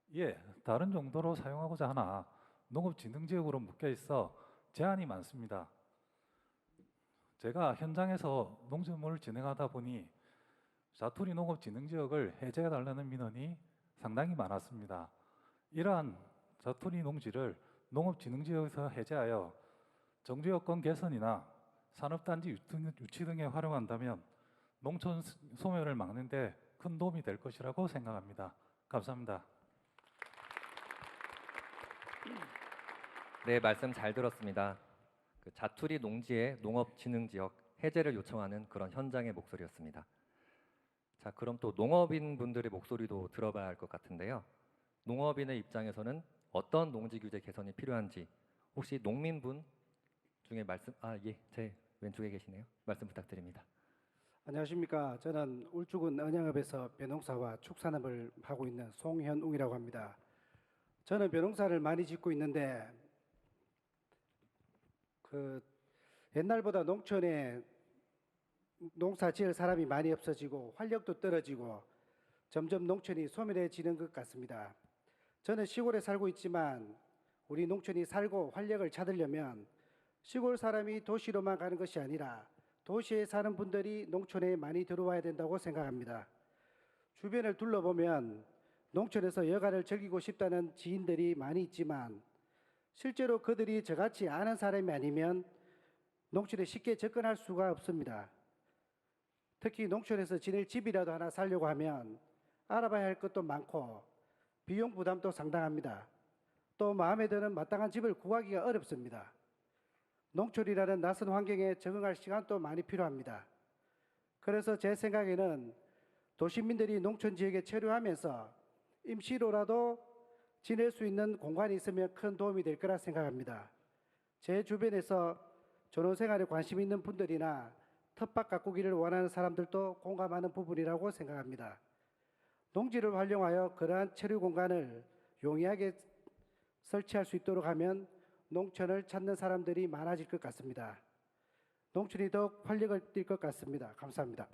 이에 다른 용도로 사용하고자 하나 농업진흥지역으로 묶여 있어 제한이 많습니다. 제가 현장에서 농작물을 진행하다 보니 자투리 농업진흥지역을 해제해달라는 민원이 상당히 많았습니다. 이러한 자투리 농지를 농업진흥지역에서 해제하여 정주여건 개선이나 산업단지 유치 등에 활용한다면 농촌 소멸을 막는 데 큰 도움이 될 것이라고 생각합니다. 감사합니다. 네, 말씀 잘 들었습니다. 그 자투리 농지의 농업진흥지역 해제를 요청하는 그런 현장의 목소리였습니다. 자, 그럼 또 농업인 분들의 목소리도 들어봐야 할 것 같은데요. 농업인의 입장에서는 어떤 농지 규제 개선이 필요한지 혹시 농민분 중에 제 왼쪽에 계시네요. 말씀 부탁드립니다. 안녕하십니까. 저는 울주군 언양읍에서 벼농사와 축산업을 하고 있는 송현웅이라고 합니다. 저는 벼농사를 많이 짓고 있는데 옛날보다 농촌에 농사 지을 사람이 많이 없어지고 활력도 떨어지고 점점 농촌이 소멸해지는 것 같습니다. 저는 시골에 살고 있지만 우리 농촌이 살고 활력을 찾으려면 시골 사람이 도시로만 가는 것이 아니라 도시에 사는 분들이 농촌에 많이 들어와야 된다고 생각합니다. 주변을 둘러보면 농촌에서 여가를 즐기고 싶다는 지인들이 많이 있지만 실제로 그들이 저같이 아는 사람이 아니면 농촌에 쉽게 접근할 수가 없습니다. 특히 농촌에서 지낼 집이라도 하나 살려고 하면 알아봐야 할 것도 많고 비용 부담도 상당합니다. 또 마음에 드는 마땅한 집을 구하기가 어렵습니다. 농촌이라는 낯선 환경에 적응할 시간도 많이 필요합니다. 그래서 제 생각에는 도시민들이 농촌 지역에 체류하면서 임시로라도 지낼 수 있는 공간이 있으면 큰 도움이 될 거라 생각합니다. 제 주변에서 전원생활에 관심 있는 분들이나 텃밭 가꾸기를 원하는 사람들도 공감하는 부분이라고 생각합니다. 농지를 활용하여 그러한 체류 공간을 용이하게 설치할 수 있도록 하면 농촌을 찾는 사람들이 많아질 것 같습니다. 농촌이 더욱 활력을 띨 것 같습니다. 감사합니다.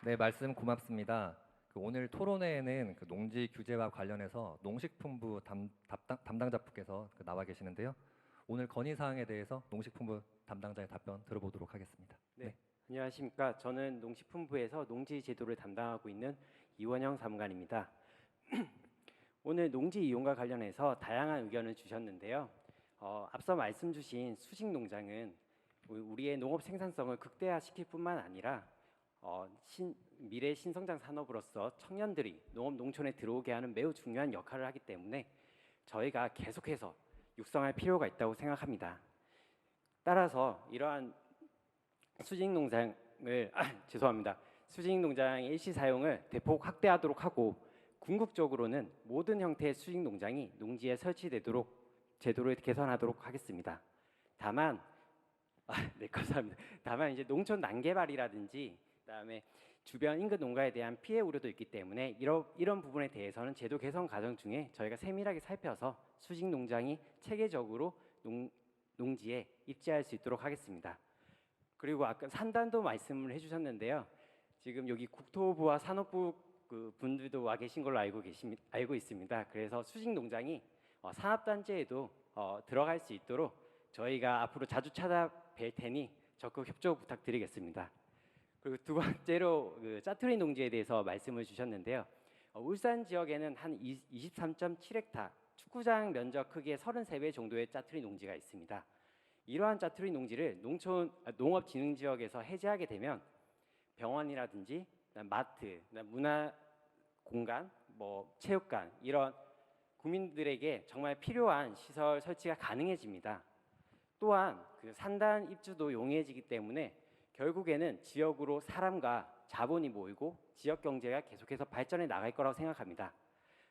네, 말씀 고맙습니다. 오늘 토론회에는 농지 규제와 관련해서 농식품부 담당자분께서 나와 계시는데요. 오늘 건의 사항에 대해서 농식품부 담당자의 답변 들어보도록 하겠습니다. 네, 안녕하십니까. 저는 농식품부에서 농지 제도를 담당하고 있는 이원영 사무관입니다. 오늘 농지 이용과 관련해서 다양한 의견을 주셨는데요. 앞서 말씀 주신 수직 농장은 우리의 농업 생산성을 극대화시킬 뿐만 아니라 미래 신성장 산업으로서 청년들이 농촌에 들어오게 하는 매우 중요한 역할을 하기 때문에 저희가 계속해서 육성할 필요가 있다고 생각합니다. 따라서 이러한 수직 농장을 수직 농장의 일시 사용을 대폭 확대하도록 하고 궁극적으로는 모든 형태의 수직 농장이 농지에 설치되도록 제도를 개선하도록 하겠습니다. 다만 감사합니다. 다만 이제 농촌 난개발이라든지 그다음에 주변 인근 농가에 대한 피해 우려도 있기 때문에 이런 부분에 대해서는 제도 개선 과정 중에 저희가 세밀하게 살펴서 수직 농장이 체계적으로 농지에 입지할 수 있도록 하겠습니다. 그리고 아까 산단도 말씀을 해주셨는데요. 지금 여기 국토부와 산업부 그 분들도 와 계신 걸로 알고 있습니다. 그래서 수직 농장이 산업단지에도 들어갈 수 있도록 저희가 앞으로 자주 찾아뵐 테니 적극 협조 부탁드리겠습니다. 그리고 두 번째로 그 짜투리 농지에 대해서 말씀을 주셨는데요. 울산 지역에는 한 23.7헥타, 축구장 면적 크기의 33배 정도의 짜투리 농지가 있습니다. 이러한 짜투리 농지를 농업진흥지역에서 해제하게 되면 병원이라든지 마트, 문화 공간, 체육관 이런 국민들에게 정말 필요한 시설 설치가 가능해집니다. 또한 그 산단 입주도 용이해지기 때문에 결국에는 지역으로 사람과 자본이 모이고 지역 경제가 계속해서 발전해 나갈 거라고 생각합니다.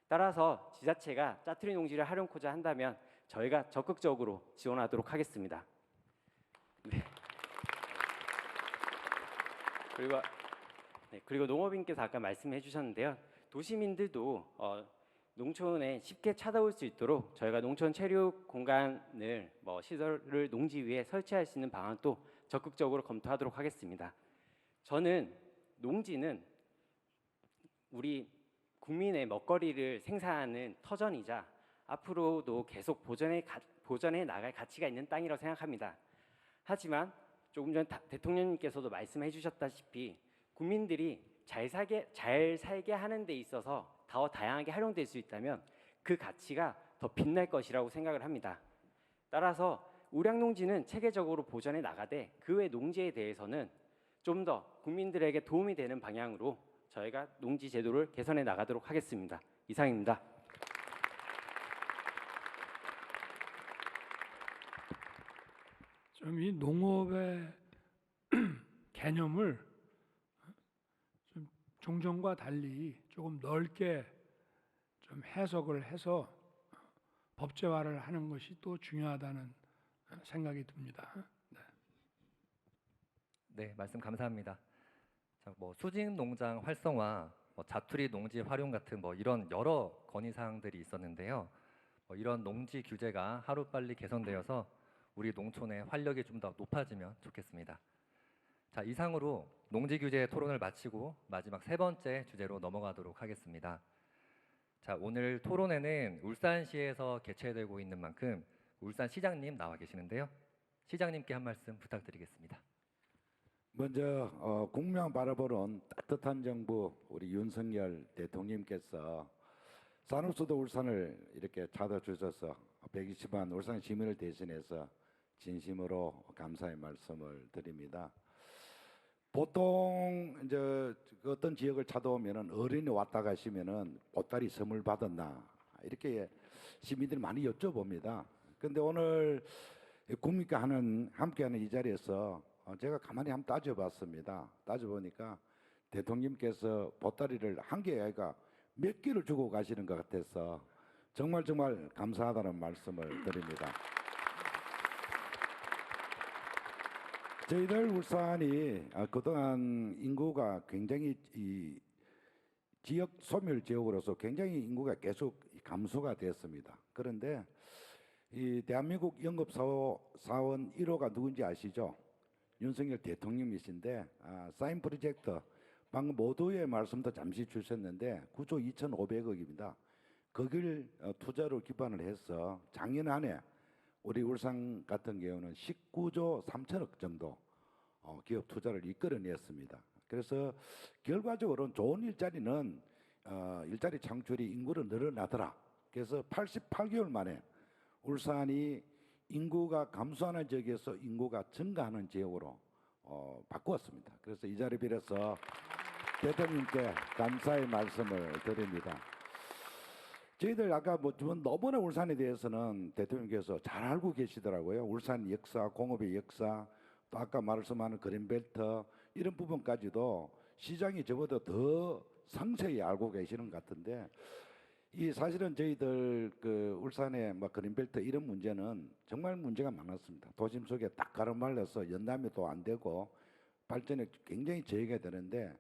따라서 지자체가 짜투리 농지를 활용코자 한다면 저희가 적극적으로 지원하도록 하겠습니다. 네. 그리고 농업인께서 아까 말씀해 주셨는데요. 도시민들도 농촌에 쉽게 찾아올 수 있도록 저희가 농촌 체육 공간을 시설을 농지 위에 설치할 수 있는 방안도 적극적으로 검토하도록 하겠습니다. 저는 농지는 우리 국민의 먹거리를 생산하는 터전이자 앞으로도 계속 보전해 나갈 가치가 있는 땅이라고 생각합니다. 하지만 조금 전 대통령님께서도 말씀해 주셨다시피 국민들이 잘 살게 하는 데 있어서 더 다양하게 활용될 수 있다면 그 가치가 더 빛날 것이라고 생각을 합니다. 따라서 우량농지는 체계적으로 보전해 나가되 그 외 농지에 대해서는 좀 더 국민들에게 도움이 되는 방향으로 저희가 농지 제도를 개선해 나가도록 하겠습니다. 이상입니다. 좀 이 농업의 개념을 좀 종전과 달리 조금 넓게 좀 해석을 해서 법제화를 하는 것이 또 중요하다는 생각이 듭니다. 네, 말씀 감사합니다. 자, 수직 농장 활성화, 자투리 농지 활용 같은 이런 여러 건의 사항들이 있었는데요. 이런 농지 규제가 하루빨리 개선되어서 우리 농촌의 활력이 좀 더 높아지면 좋겠습니다. 자, 이상으로 농지 규제 토론을 마치고 마지막 세 번째 주제로 넘어가도록 하겠습니다. 자, 오늘 토론회는 울산시에서 개최되고 있는 만큼 울산시장님 나와 계시는데요. 시장님께 한 말씀 부탁드리겠습니다. 먼저 국명 바라보는 따뜻한 정부 우리 윤석열 대통령님께서 산업수도 울산을 이렇게 찾아주셔서 120만 울산 시민을 대신해서 진심으로 감사의 말씀을 드립니다. 보통 이제 어떤 지역을 찾아오면은 어린이 왔다 가시면은 보따리 선물 받았나 이렇게 시민들이 많이 여쭤봅니다. 그런데 오늘 국민과 함께하는 이 자리에서 제가 가만히 한번 따져봤습니다. 따져보니까 대통령님께서 보따리를 한 개가 아니라 몇 개를 주고 가시는 것 같아서 정말 감사하다는 말씀을 드립니다. 저희들 울산이 그동안 인구가 굉장히 이 지역 소멸 지역으로서 굉장히 인구가 계속 감소가 됐습니다. 그런데 이 대한민국 영업사원 1호가 누군지 아시죠? 윤석열 대통령이신데 사인 프로젝트 방금 모두의 말씀도 잠시 주셨는데 9조 2,500억입니다. 거길 투자로 기반을 해서 작년 안에 우리 울산 같은 경우는 19조 3천억 정도 기업 투자를 이끌어냈습니다. 그래서 결과적으로는 좋은 일자리는 일자리 창출이 인구로 늘어나더라. 그래서 88개월 만에 울산이 인구가 감소하는 지역에서 인구가 증가하는 지역으로 바꾸었습니다. 그래서 이 자리 빌어서 대통령님께 감사의 말씀을 드립니다. 저희들 아까 너무나 울산에 대해서는 대통령께서 잘 알고 계시더라고요. 울산 역사, 공업의 역사, 또 아까 말씀하는 그린벨트 이런 부분까지도 시장이 저보다 더 상세히 알고 계시는 것 같은데 이 사실은 저희들 그 울산의 그린벨트 이런 문제는 정말 문제가 많았습니다. 도심 속에 딱 가로말려서 연담이 또 안 되고 발전에 굉장히 저해가 되는데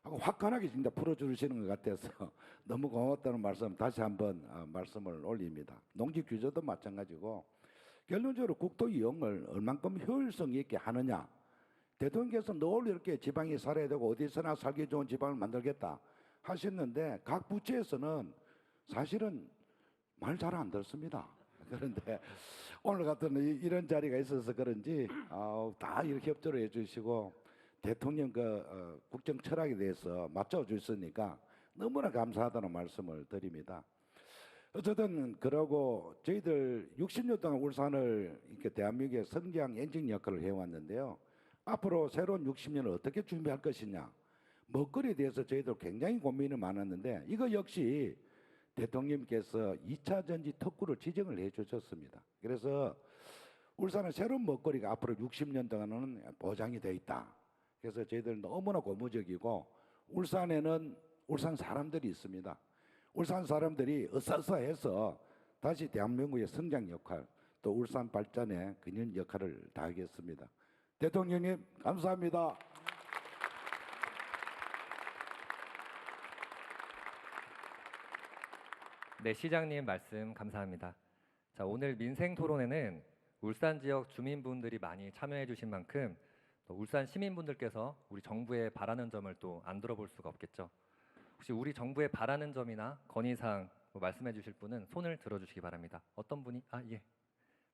화끈하게 진짜 풀어주시는 것 같아서 너무 고맙다는 말씀 다시 한번 말씀을 올립니다. 농지 규제도 마찬가지고 결론적으로 국토 이용을 얼만큼 효율성 있게 하느냐 대통령께서 늘 이렇게 지방이 살아야 되고 어디서나 살기 좋은 지방을 만들겠다 하셨는데 각 부처에서는 사실은 말 잘 안 듣습니다. 그런데 오늘 같은 이런 자리가 있어서 그런지 다 이렇게 협조를 해주시고 대통령 국정 철학에 대해서 맞춰 주셨으니까 너무나 감사하다는 말씀을 드립니다. 어쨌든 그러고 저희들 60년 동안 울산을 이렇게 대한민국의 성장 엔진 역할을 해왔는데요. 앞으로 새로운 60년을 어떻게 준비할 것이냐, 먹거리에 대해서 저희들 굉장히 고민이 많았는데 이거 역시 대통령께서 2차 전지 특구를 지정을 해주셨습니다. 그래서 울산의 새로운 먹거리가 앞으로 60년 동안은 보장이 돼 있다. 그래서 저희들 너무나 고무적이고 울산에는 울산 사람들이 있습니다. 울산 사람들이 으쌰으쌰해서 다시 대한민국의 성장 역할 또 울산 발전의 근원 역할을 다하겠습니다. 대통령님 감사합니다. 네, 시장님 말씀 감사합니다. 자, 오늘 민생 토론회는 울산 지역 주민분들이 많이 참여해 주신 만큼 또 울산 시민분들께서 우리 정부에 바라는 점을 또 안 들어볼 수가 없겠죠. 혹시 우리 정부에 바라는 점이나 건의사항 말씀해 주실 분은 손을 들어주시기 바랍니다. 어떤 분이? 예.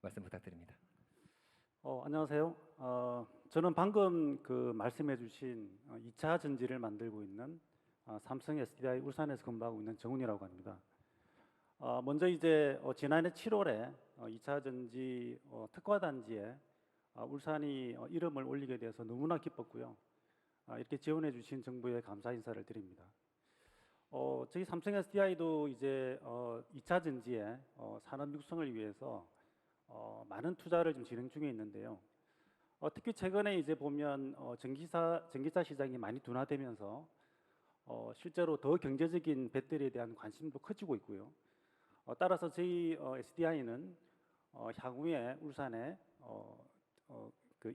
말씀 부탁드립니다. 안녕하세요. 저는 방금 말씀해 주신 2차 전지를 만들고 있는 삼성 SDI 울산에서 근무하고 있는 정훈이라고 합니다. 먼저 이제 지난해 7월에 2차 전지 특화단지에 울산이 이름을 올리게 돼서 너무나 기뻤고요. 이렇게 지원해 주신 정부에 감사 인사를 드립니다. 저희 삼성 SDI도 이제 2차 전지에 산업 육성을 위해서 많은 투자를 좀 진행 중에 있는데요. 특히 최근에 이제 보면 전기차 시장이 많이 둔화되면서 실제로 더 경제적인 배터리에 대한 관심도 커지고 있고요. 따라서 저희 SDI는 향후에 울산에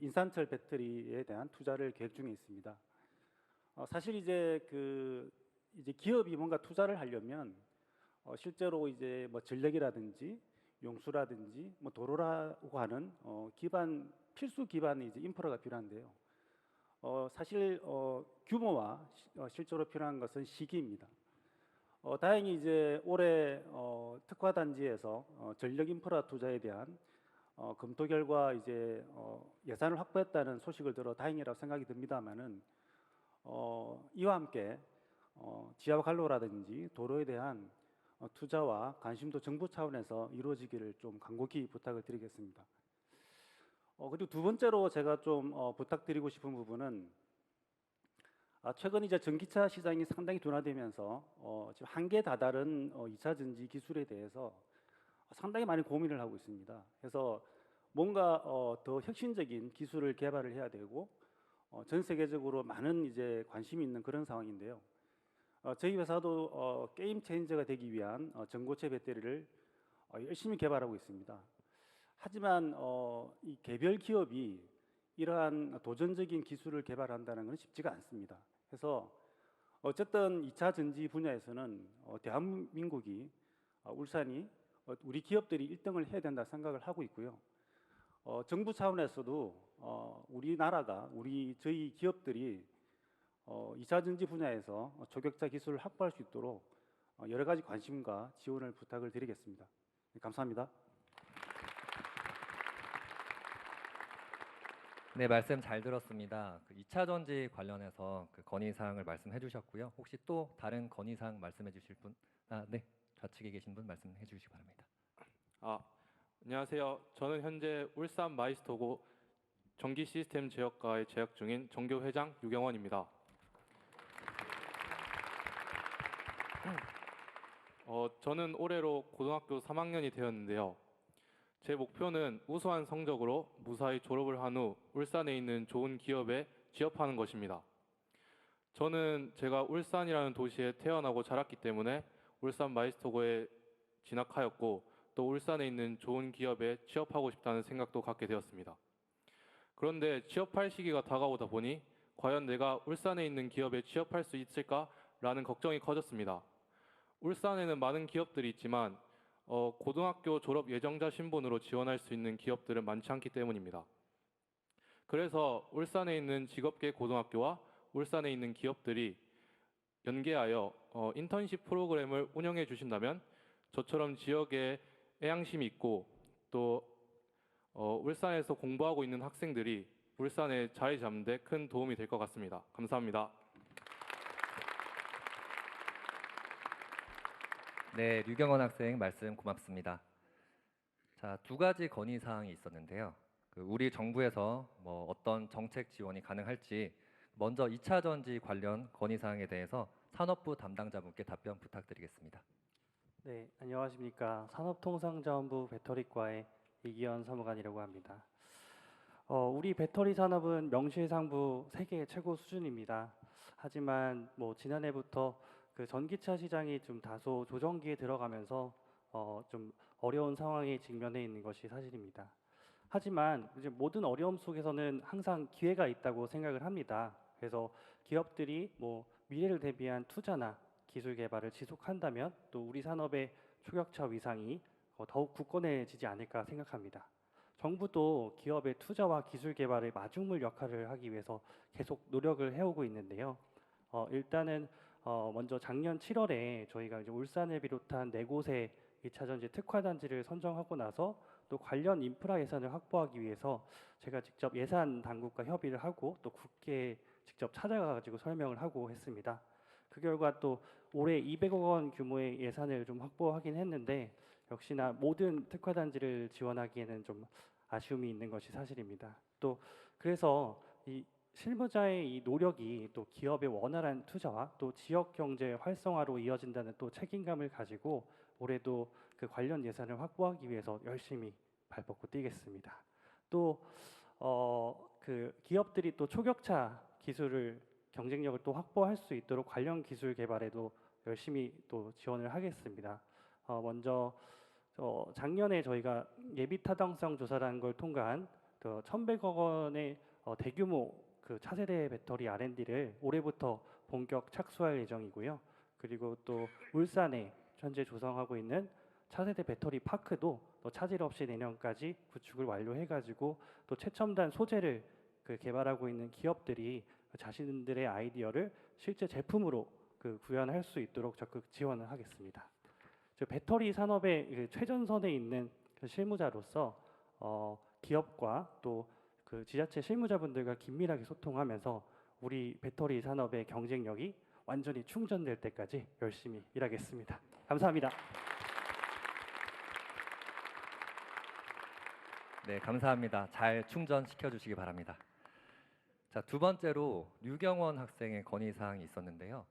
인산철 배터리에 대한 투자를 계획 중에 있습니다. 사실 이제 이제 기업이 뭔가 투자를 하려면 실제로 이제 뭐 전력이라든지 용수라든지 뭐 도로라고 하는 필수 기반의 이제 인프라가 필요한데요. 사실 규모와 실제로 필요한 것은 시기입니다. 다행히 이제 올해 특화단지에서 전력 인프라 투자에 대한 검토 결과 이제 예산을 확보했다는 소식을 들어 다행이라고 생각이 듭니다만은 이와 함께 지하 관로라든지 도로에 대한 투자와 관심도 정부 차원에서 이루어지기를 좀 간곡히 부탁을 드리겠습니다. 그리고 두 번째로 제가 좀 부탁드리고 싶은 부분은 최근 이제 전기차 시장이 상당히 둔화되면서 지금 한계에 다다른 2차 전지 기술에 대해서 상당히 많이 고민을 하고 있습니다. 그래서 뭔가 더 혁신적인 기술을 개발을 해야 되고 전 세계적으로 많은 이제 관심이 있는 그런 상황인데요. 저희 회사도 게임 체인저가 되기 위한 전고체 배터리를 열심히 개발하고 있습니다. 하지만 이 개별 기업이 이러한 도전적인 기술을 개발한다는 것은 쉽지가 않습니다. 그래서 어쨌든 2차 전지 분야에서는 대한민국이 울산이 우리 기업들이 1등을 해야 된다 생각을 하고 있고요. 정부 차원에서도 우리나라가 저희 기업들이 2차 전지 분야에서 초격자 기술을 확보할 수 있도록 여러 가지 관심과 지원을 부탁을 드리겠습니다. 감사합니다. 네, 말씀 잘 들었습니다. 2차 전지 관련해서 건의사항을 말씀해 주셨고요. 혹시 또 다른 건의사항 말씀해 주실 분? 네, 좌측에 계신 분 말씀해 주시기 바랍니다. 안녕하세요. 저는 현재 울산 마이스토고 전기 시스템 제어과에 재학 중인 정교 회장 유경원입니다. 저는 올해로 고등학교 3학년이 되었는데요. 제 목표는 우수한 성적으로 무사히 졸업을 한 후 울산에 있는 좋은 기업에 취업하는 것입니다. 저는 제가 울산이라는 도시에 태어나고 자랐기 때문에 울산 마이스토고에 진학하였고 또 울산에 있는 좋은 기업에 취업하고 싶다는 생각도 갖게 되었습니다. 그런데 취업할 시기가 다가오다 보니 과연 내가 울산에 있는 기업에 취업할 수 있을까라는 걱정이 커졌습니다. 울산에는 많은 기업들이 있지만 고등학교 졸업 예정자 신분으로 지원할 수 있는 기업들은 많지 않기 때문입니다. 그래서 울산에 있는 직업계 고등학교와 울산에 있는 기업들이 연계하여 인턴십 프로그램을 운영해 주신다면 저처럼 지역에 애양심이 있고 또 울산에서 공부하고 있는 학생들이 울산에 자리 잡는 데 큰 도움이 될 것 같습니다. 감사합니다. 네, 류경원 학생 말씀 고맙습니다. 자, 두 가지 건의 사항이 있었는데요. 우리 정부에서 어떤 정책 지원이 가능할지 먼저 2차 전지 관련 건의 사항에 대해서 산업부 담당자분께 답변 부탁드리겠습니다. 네, 안녕하십니까. 산업통상자원부 배터리과의 이기현 사무관이라고 합니다. 우리 배터리 산업은 명실상부 세계 최고 수준입니다. 하지만 지난해부터 그 전기차 시장이 좀 다소 조정기에 들어가면서 좀 어려운 상황에 직면해 있는 것이 사실입니다. 하지만 이제 모든 어려움 속에서는 항상 기회가 있다고 생각을 합니다. 그래서 기업들이 미래를 대비한 투자나 기술 개발을 지속한다면 또 우리 산업의 초격차 위상이 더욱 굳건해지지 않을까 생각합니다. 정부도 기업의 투자와 기술 개발의 마중물 역할을 하기 위해서 계속 노력을 해오고 있는데요. 일단은 먼저 작년 7월에 저희가 이제 울산을 비롯한 4곳의 2차 전지 특화 단지를 선정하고 나서 또 관련 인프라 예산을 확보하기 위해서 제가 직접 예산 당국과 협의를 하고 또 국회에 직접 찾아가지고 설명을 하고 했습니다. 그 결과 또 올해 200억 원 규모의 예산을 좀 확보하긴 했는데 역시나 모든 특화 단지를 지원하기에는 좀 아쉬움이 있는 것이 사실입니다. 또 그래서 이 실무자의 이 노력이 또 기업의 원활한 투자와 또 지역 경제 활성화로 이어진다는 또 책임감을 가지고 올해도 그 관련 예산을 확보하기 위해서 열심히 발벗고 뛰겠습니다. 또 그 기업들이 또 초격차 기술을 경쟁력을 또 확보할 수 있도록 관련 기술 개발에도 열심히 또 지원을 하겠습니다. 먼저 작년에 저희가 예비 타당성 조사라는 걸 통과한 1,100억 원의 대규모 그 차세대 배터리 R&D를 올해부터 본격 착수할 예정이고요. 그리고 또 울산에 현재 조성하고 있는 차세대 배터리 파크도 차질 없이 내년까지 구축을 완료해가지고 또 최첨단 소재를 개발하고 있는 기업들이 자신들의 아이디어를 실제 제품으로 구현할 수 있도록 적극 지원을 하겠습니다. 배터리 산업의 최전선에 있는 실무자로서 기업과 또 그 지자체 실무자분들과 긴밀하게 소통하면서 우리 배터리 산업의 경쟁력이 완전히 충전될 때까지 열심히 일하겠습니다. 감사합니다. 네, 감사합니다. 잘 충전시켜 주시기 바랍니다. 자, 두 번째로 류경원 학생의 건의 사항이 있었는데요.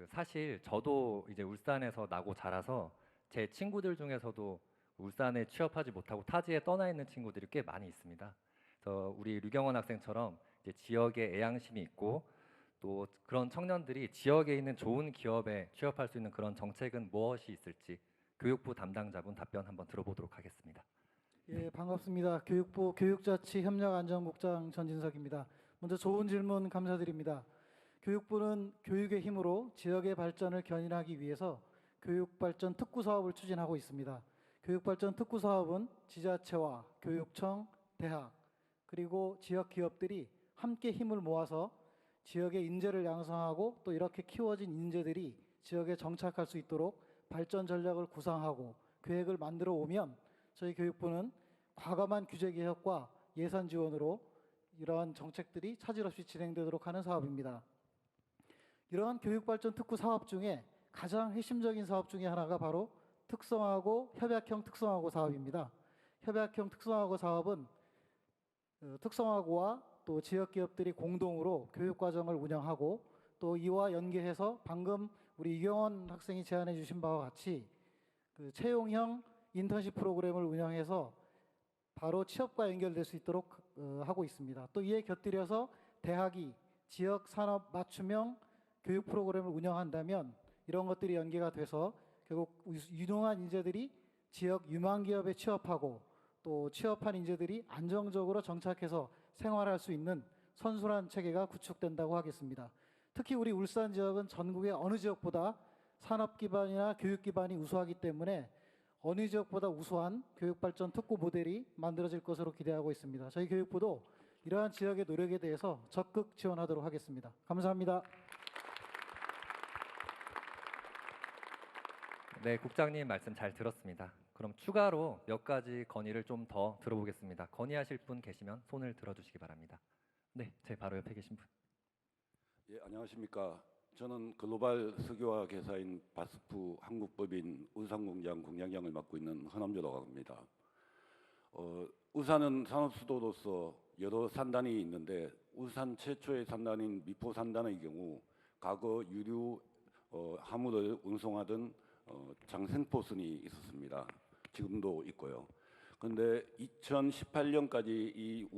사실 저도 이제 울산에서 나고 자라서 제 친구들 중에서도 울산에 취업하지 못하고 타지에 떠나 있는 친구들이 꽤 많이 있습니다. 그래서 우리 류경원 학생처럼 이제 지역에 애양심이 있고 또 그런 청년들이 지역에 있는 좋은 기업에 취업할 수 있는 그런 정책은 무엇이 있을지 교육부 담당자분 답변 한번 들어보도록 하겠습니다. 예, 반갑습니다. 교육부 교육자치협력안전국장 전진석입니다. 먼저 좋은 질문 감사드립니다. 교육부는 교육의 힘으로 지역의 발전을 견인하기 위해서 교육발전 특구 사업을 추진하고 있습니다. 교육발전 특구 사업은 지자체와 교육청, 대학, 그리고 지역 기업들이 함께 힘을 모아서 지역의 인재를 양성하고 또 이렇게 키워진 인재들이 지역에 정착할 수 있도록 발전 전략을 구상하고 계획을 만들어 오면 저희 교육부는 과감한 규제 개혁과 예산 지원으로 이러한 정책들이 차질 없이 진행되도록 하는 사업입니다. 이러한 교육발전 특구 사업 중에 가장 핵심적인 사업 중에 하나가 바로 특성화고 협약형 특성화고 사업입니다. 협약형 특성화고 사업은 특성화고와 또 지역 기업들이 공동으로 교육 과정을 운영하고 또 이와 연계해서 방금 우리 이경원 학생이 제안해 주신 바와 같이 채용형 인턴십 프로그램을 운영해서 바로 취업과 연결될 수 있도록 하고 있습니다. 또 이에 곁들여서 대학이 지역 산업 맞춤형 교육 프로그램을 운영한다면 이런 것들이 연계가 돼서 결국 유능한 인재들이 지역 유망 기업에 취업하고 또 취업한 인재들이 안정적으로 정착해서 생활할 수 있는 선순환 체계가 구축된다고 하겠습니다. 특히 우리 울산 지역은 전국의 어느 지역보다 산업 기반이나 교육 기반이 우수하기 때문에 어느 지역보다 우수한 교육발전 특구 모델이 만들어질 것으로 기대하고 있습니다. 저희 교육부도 이러한 지역의 노력에 대해서 적극 지원하도록 하겠습니다. 감사합니다. 네, 국장님 말씀 잘 들었습니다. 그럼 추가로 몇 가지 건의를 좀 더 들어보겠습니다. 건의하실 분 계시면 손을 들어주시기 바랍니다. 네, 제 바로 옆에 계신 분. 예, 안녕하십니까. 저는 글로벌 석유화 개사인 바스프 한국법인 울산공장 공장장을 맡고 있는 허남조라고 합니다. 울산은 산업 수도로서 여러 산단이 있는데 울산 최초의 산단인 미포 산단의 경우 과거 유류 화물을 운송하던 장생포선이 있었습니다. 지금도 있고요. 그런데 2018년까지 이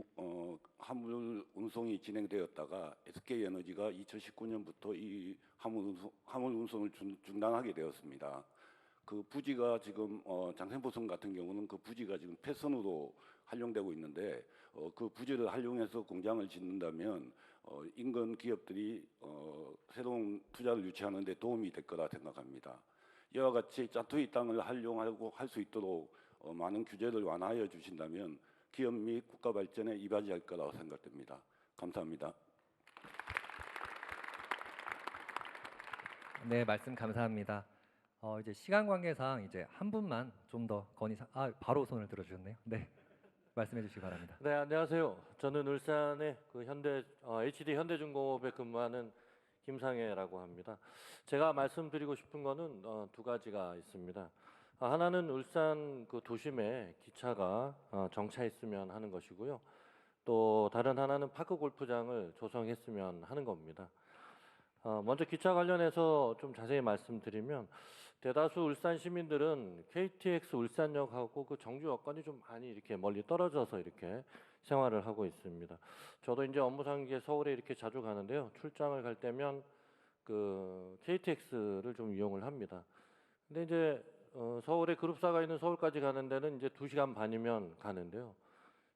화물 운송이 진행되었다가 SK에너지가 2019년부터 이 화물 운송을 중단하게 되었습니다. 그 부지가 지금 장생포선 같은 경우는 그 부지가 지금 폐선으로 활용되고 있는데 그 부지를 활용해서 공장을 짓는다면 인근 기업들이 새로운 투자를 유치하는 데 도움이 될 거라 생각합니다. 이와 같이 짜투리 땅을 활용하고 할 수 있도록 많은 규제를 완화하여 주신다면 기업 및 국가 발전에 이바지할 거라고 생각됩니다. 감사합니다. 네, 말씀 감사합니다. 이제 시간 관계상 이제 한 분만 좀 더 건의사 바로 손을 들어주셨네요. 네, 말씀해 주시기 바랍니다. 네, 안녕하세요. 저는 울산의 그 HD 현대중공업에 근무하는 김상혜라고 합니다. 제가 말씀드리고 싶은 거는 두 가지가 있습니다. 하나는 울산 그 도심에 기차가 정차했으면 하는 것이고요. 또 다른 하나는 파크 골프장을 조성했으면 하는 겁니다. 먼저 기차 관련해서 좀 자세히 말씀드리면 대다수 울산 시민들은 KTX 울산역하고 그 정주 여건이 좀 많이 이렇게 멀리 떨어져서 이렇게 생활을 하고 있습니다. 저도 이제 업무 상기에 서울에 이렇게 자주 가는데요. 출장을 갈 때면 그 KTX를 좀 이용을 합니다. 근데 이제 서울에 그룹사가 있는 서울까지 가는 데는 이제 2시간 반이면 가는데요.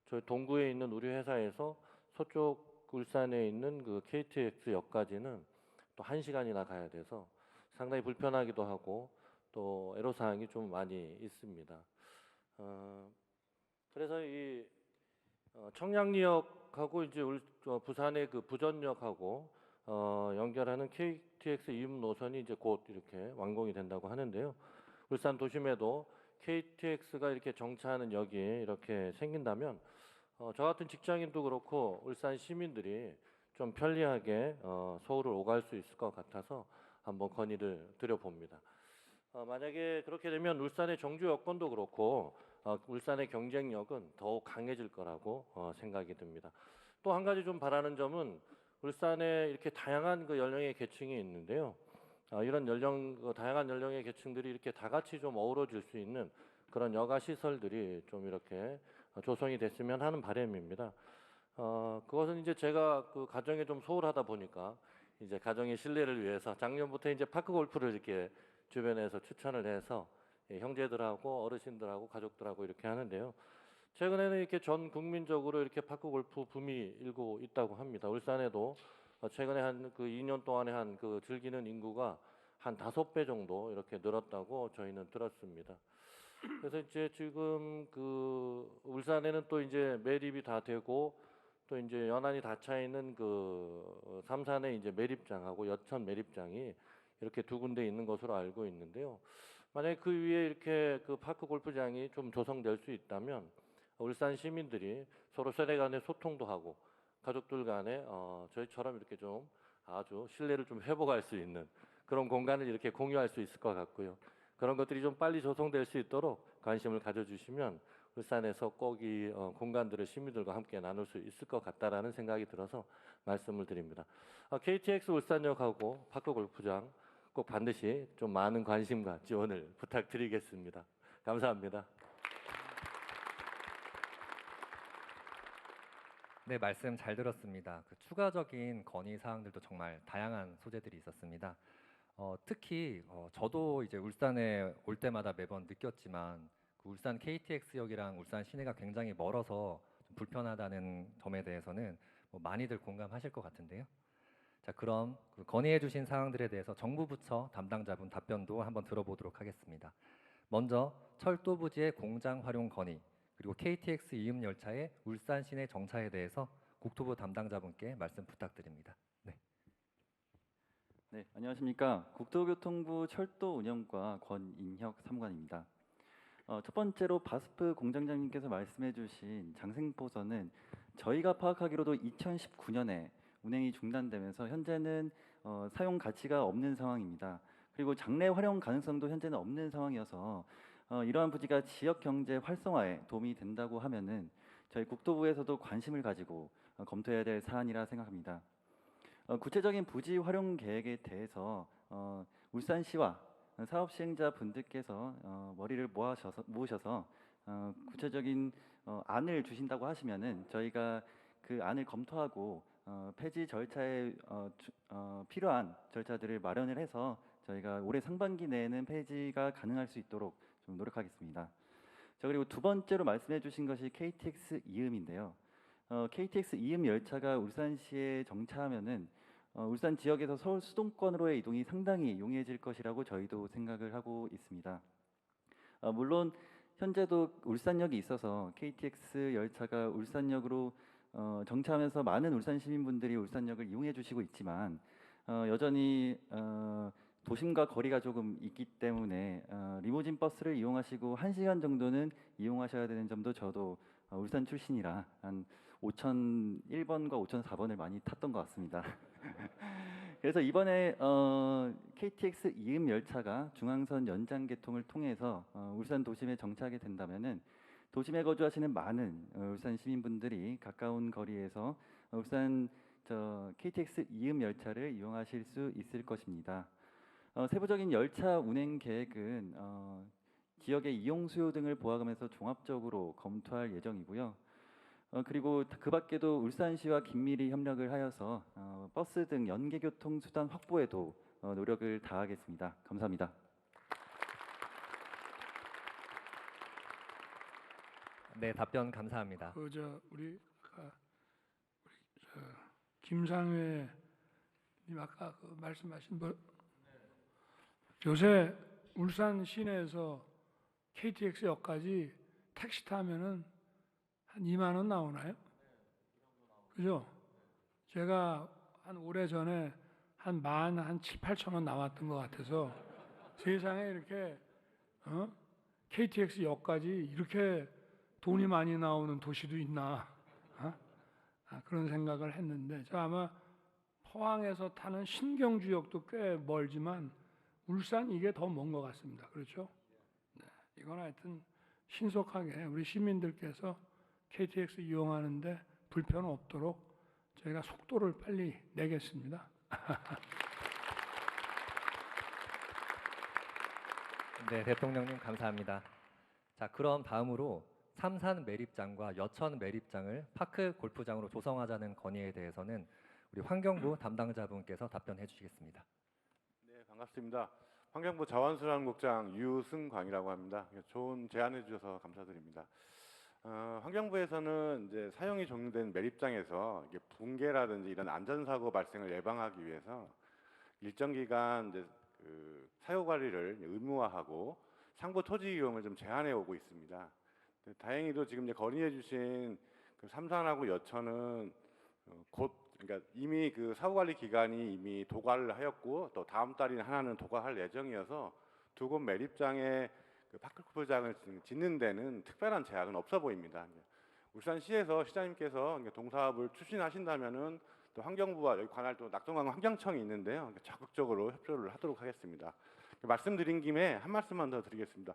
저희 동구에 있는 우리 회사에서 서쪽 울산에 있는 그 KTX 역까지는 또 1시간이나 가야 돼서 상당히 불편하기도 하고 또 애로사항이 좀 많이 있습니다. 그래서 이 청량리역하고 이제 부산의 그 부전역하고 연결하는 KTX 이음 노선이 이제 곧 이렇게 완공이 된다고 하는데요. 울산 도심에도 KTX가 이렇게 정차하는 역이 이렇게 생긴다면 저 같은 직장인도 그렇고 울산 시민들이 좀 편리하게 서울을 오갈 수 있을 것 같아서 한번 건의를 드려봅니다. 만약에 그렇게 되면 울산의 정주 여건도 그렇고 울산의 경쟁력은 더욱 강해질 거라고 생각이 듭니다. 또 한 가지 좀 바라는 점은 울산에 이렇게 다양한 그 연령의 계층이 있는데요. 이런 다양한 연령의 계층들이 이렇게 다 같이 좀 어우러질 수 있는 그런 여가 시설들이 좀 이렇게 조성이 됐으면 하는 바람입니다. 그것은 이제 제가 그 가정에 좀 소홀하다 보니까 이제 가정의 신뢰를 위해서 작년부터 이제 파크 골프를 이렇게 주변에서 추천을 해서 형제들하고 어르신들하고 가족들하고 이렇게 하는데요. 최근에는 이렇게 전 국민적으로 이렇게 파크 골프 붐이 일고 있다고 합니다. 울산에도 최근에 한 그 2년 동안에 한 그 즐기는 인구가 한 5배 정도 이렇게 늘었다고 저희는 들었습니다. 그래서 이제 지금 그 울산에는 또 이제 매립이 다 되고 또 이제 연안이 닫혀 있는 그 삼산의 이제 매립장하고 여천 매립장이 이렇게 두 군데 있는 것으로 알고 있는데요. 만약에 그 위에 이렇게 그 파크 골프장이 좀 조성될 수 있다면 울산 시민들이 서로 세대 간의 소통도 하고 가족들 간에 저희처럼 이렇게 좀 아주 신뢰를 좀 회복할 수 있는 그런 공간을 이렇게 공유할 수 있을 것 같고요. 그런 것들이 좀 빨리 조성될 수 있도록 관심을 가져주시면 울산에서 꼭 이 공간들을 시민들과 함께 나눌 수 있을 것 같다라는 생각이 들어서 말씀을 드립니다. KTX 울산역하고 파크 골프장 꼭 반드시 좀 많은 관심과 지원을 부탁드리겠습니다. 감사합니다. 네, 말씀 잘 들었습니다. 그 추가적인 건의 사항들도 정말 다양한 소재들이 있었습니다. 특히 저도 이제 울산에 올 때마다 매번 느꼈지만 그 울산 KTX역이랑 울산 시내가 굉장히 멀어서 좀 불편하다는 점에 대해서는 많이들 공감하실 것 같은데요. 자, 그럼 그 건의해 주신 사항들에 대해서 정부 부처 담당자분 답변도 한번 들어보도록 하겠습니다. 먼저 철도 부지의 공장 활용 건의, 그리고 KTX 이음 열차의 울산 시내 정차에 대해서 국토부 담당자분께 말씀 부탁드립니다. 네. 네, 안녕하십니까. 국토교통부 철도 운영과 권인혁 사무관입니다. 첫 번째로 바스프 공장장님께서 말씀해주신 장생포선은 저희가 파악하기로도 2019년에 운행이 중단되면서 현재는 사용 가치가 없는 상황입니다. 그리고 장래 활용 가능성도 현재는 없는 상황이어서 이러한 부지가 지역 경제 활성화에 도움이 된다고 하면은 저희 국토부에서도 관심을 가지고 검토해야 될 사안이라 생각합니다. 구체적인 부지 활용 계획에 대해서 울산시와 사업 시행자 분들께서 머리를 모으셔서 구체적인 안을 주신다고 하시면은 저희가 그 안을 검토하고 폐지 절차에 필요한 절차들을 마련을 해서 저희가 올해 상반기 내에는 폐지가 가능할 수 있도록 좀 노력하겠습니다. 자, 그리고 두 번째로 말씀해 주신 것이 KTX 이음인데요. KTX 이음 열차가 울산시에 정차하면은 울산 지역에서 서울 수도권으로의 이동이 상당히 용이해질 것이라고 저희도 생각을 하고 있습니다. 물론 현재도 울산역이 있어서 KTX 열차가 울산역으로 정차하면서 많은 울산 시민분들이 울산역을 이용해 주시고 있지만 여전히 도심과 거리가 조금 있기 때문에 리무진 버스를 이용하시고 1시간 정도는 이용하셔야 되는 점도 저도 울산 출신이라 한 5001번과 5004번을 많이 탔던 것 같습니다. 그래서 이번에 KTX 이음 열차가 중앙선 연장 개통을 통해서 울산 도심에 정차하게 된다면은 도심에 거주하시는 많은 울산 시민분들이 가까운 거리에서 울산 KTX 이음 열차를 이용하실 수 있을 것입니다. 세부적인 열차 운행 계획은 지역의 이용 수요 등을 보아가면서 종합적으로 검토할 예정이고요. 그리고 그 밖에도 울산시와 긴밀히 협력을 하여서 버스 등 연계 교통 수단 확보에도 노력을 다하겠습니다. 감사합니다. 네, 답변 감사합니다. 우리 김상회님 아까 말씀하신 요새 울산 시내에서 KTX역까지 택시 타면은 한 2만 원 나오나요? 그죠? 제가 한 오래전에 한 7, 8천 원 나왔던 것 같아서 세상에 이렇게 KTX역까지 이렇게 돈이 많이 나오는 도시도 있나 그런 생각을 했는데 저 아마 포항에서 타는 신경주역도 꽤 멀지만 울산 이게 더 먼 것 같습니다. 그렇죠? 네, 이건 하여튼 신속하게 우리 시민들께서 KTX 이용하는데 불편 없도록 저희가 속도를 빨리 내겠습니다. 네, 대통령님 감사합니다. 자, 그럼 다음으로 삼산 매립장과 여천 매립장을 파크 골프장으로 조성하자는 건의에 대해서는 우리 환경부 담당자분께서 답변해 주시겠습니다. 네, 반갑습니다. 환경부 자원순환국장 유승광이라고 합니다. 좋은 제안해 주셔서 감사드립니다. 환경부에서는 이제 사용이 종료된 매립장에서 이게 붕괴라든지 이런 안전사고 발생을 예방하기 위해서 일정 기간 이제 사유 관리를 의무화하고 상부 토지 이용을 좀 제한해 오고 있습니다. 다행히도 지금 이제 건의해 주신 삼산하고 여천은 그러니까 이미 사후 관리 기간이 이미 도과를 하였고 또 다음 달인 하나는 도과할 예정이어서 두 곳 매립장에 파크골프장을 짓는 데는 특별한 제약은 없어 보입니다. 울산시에서 시장님께서 동사업을 추진하신다면은 또 환경부와 여기 관할 또 낙동강 환경청이 있는데요. 적극적으로 협조를 하도록 하겠습니다. 말씀드린 김에 한 말씀만 더 드리겠습니다.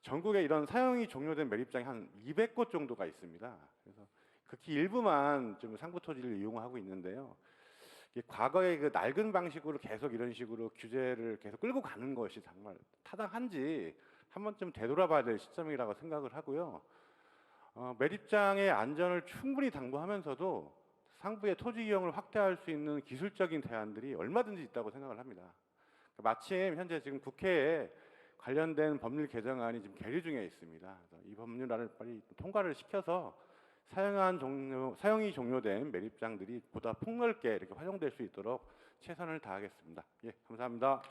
전국에 이런 사용이 종료된 매립장이 한 200곳 정도가 있습니다. 그래서 극히 일부만 좀 상부 토지를 이용하고 있는데요. 과거의 낡은 방식으로 계속 이런 식으로 규제를 계속 끌고 가는 것이 정말 타당한지 한 번쯤 되돌아봐야 될 시점이라고 생각을 하고요. 매립장의 안전을 충분히 당부하면서도 상부의 토지 이용을 확대할 수 있는 기술적인 대안들이 얼마든지 있다고 생각을 합니다. 마침 현재 지금 국회에 관련된 법률 개정안이 지금 계류 중에 있습니다. 이 법률안을 빨리 통과를 시켜서 사용이 종료된 매립장들이 보다 폭넓게 이렇게 활용될 수 있도록 최선을 다하겠습니다. 예, 감사합니다.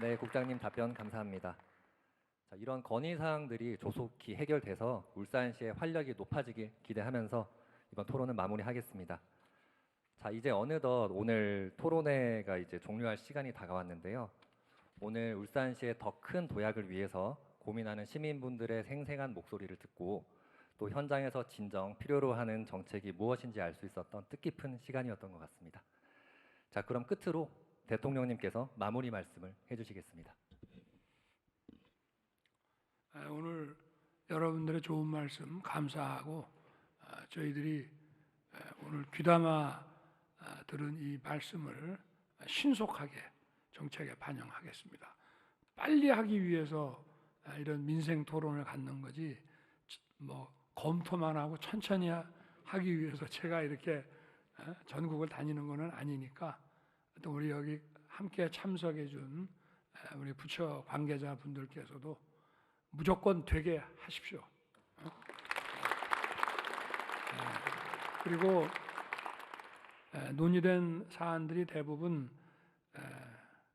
네, 국장님 답변 감사합니다. 자, 이런 건의 사항들이 조속히 해결돼서 울산시의 활력이 높아지길 기대하면서 이번 토론은 마무리하겠습니다. 자, 이제 어느덧 오늘 토론회가 이제 종료할 시간이 다가왔는데요. 오늘 울산시의 더 큰 도약을 위해서 고민하는 시민분들의 생생한 목소리를 듣고 또 현장에서 진정 필요로 하는 정책이 무엇인지 알 수 있었던 뜻깊은 시간이었던 것 같습니다. 자, 그럼 끝으로 대통령님께서 마무리 말씀을 해주시겠습니다. 오늘 여러분들의 좋은 말씀 감사하고 저희들이 오늘 귀담아 들은 이 말씀을 신속하게 정책에 반영하겠습니다. 빨리 하기 위해서 이런 민생 토론을 갖는 거지 뭐 검토만 하고 천천히 하기 위해서 제가 이렇게 전국을 다니는 것은 아니니까 또 우리 여기 함께 참석해 준 우리 부처 관계자분들께서도 무조건 되게 하십시오. 그리고 논의된 사안들이 대부분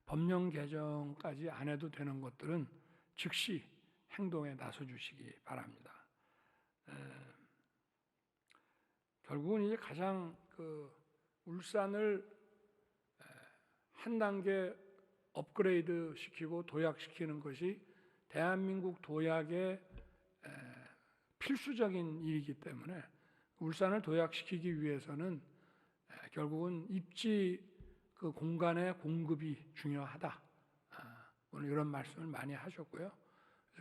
법령 개정까지 안 해도 되는 것들은 즉시 행동에 나서 주시기 바랍니다. 결국은 이제 가장 울산을 한 단계 업그레이드 시키고 도약시키는 것이 대한민국 도약의 필수적인 일이기 때문에 울산을 도약시키기 위해서는 결국은 입지 그 공간의 공급이 중요하다. 오늘 이런 말씀을 많이 하셨고요.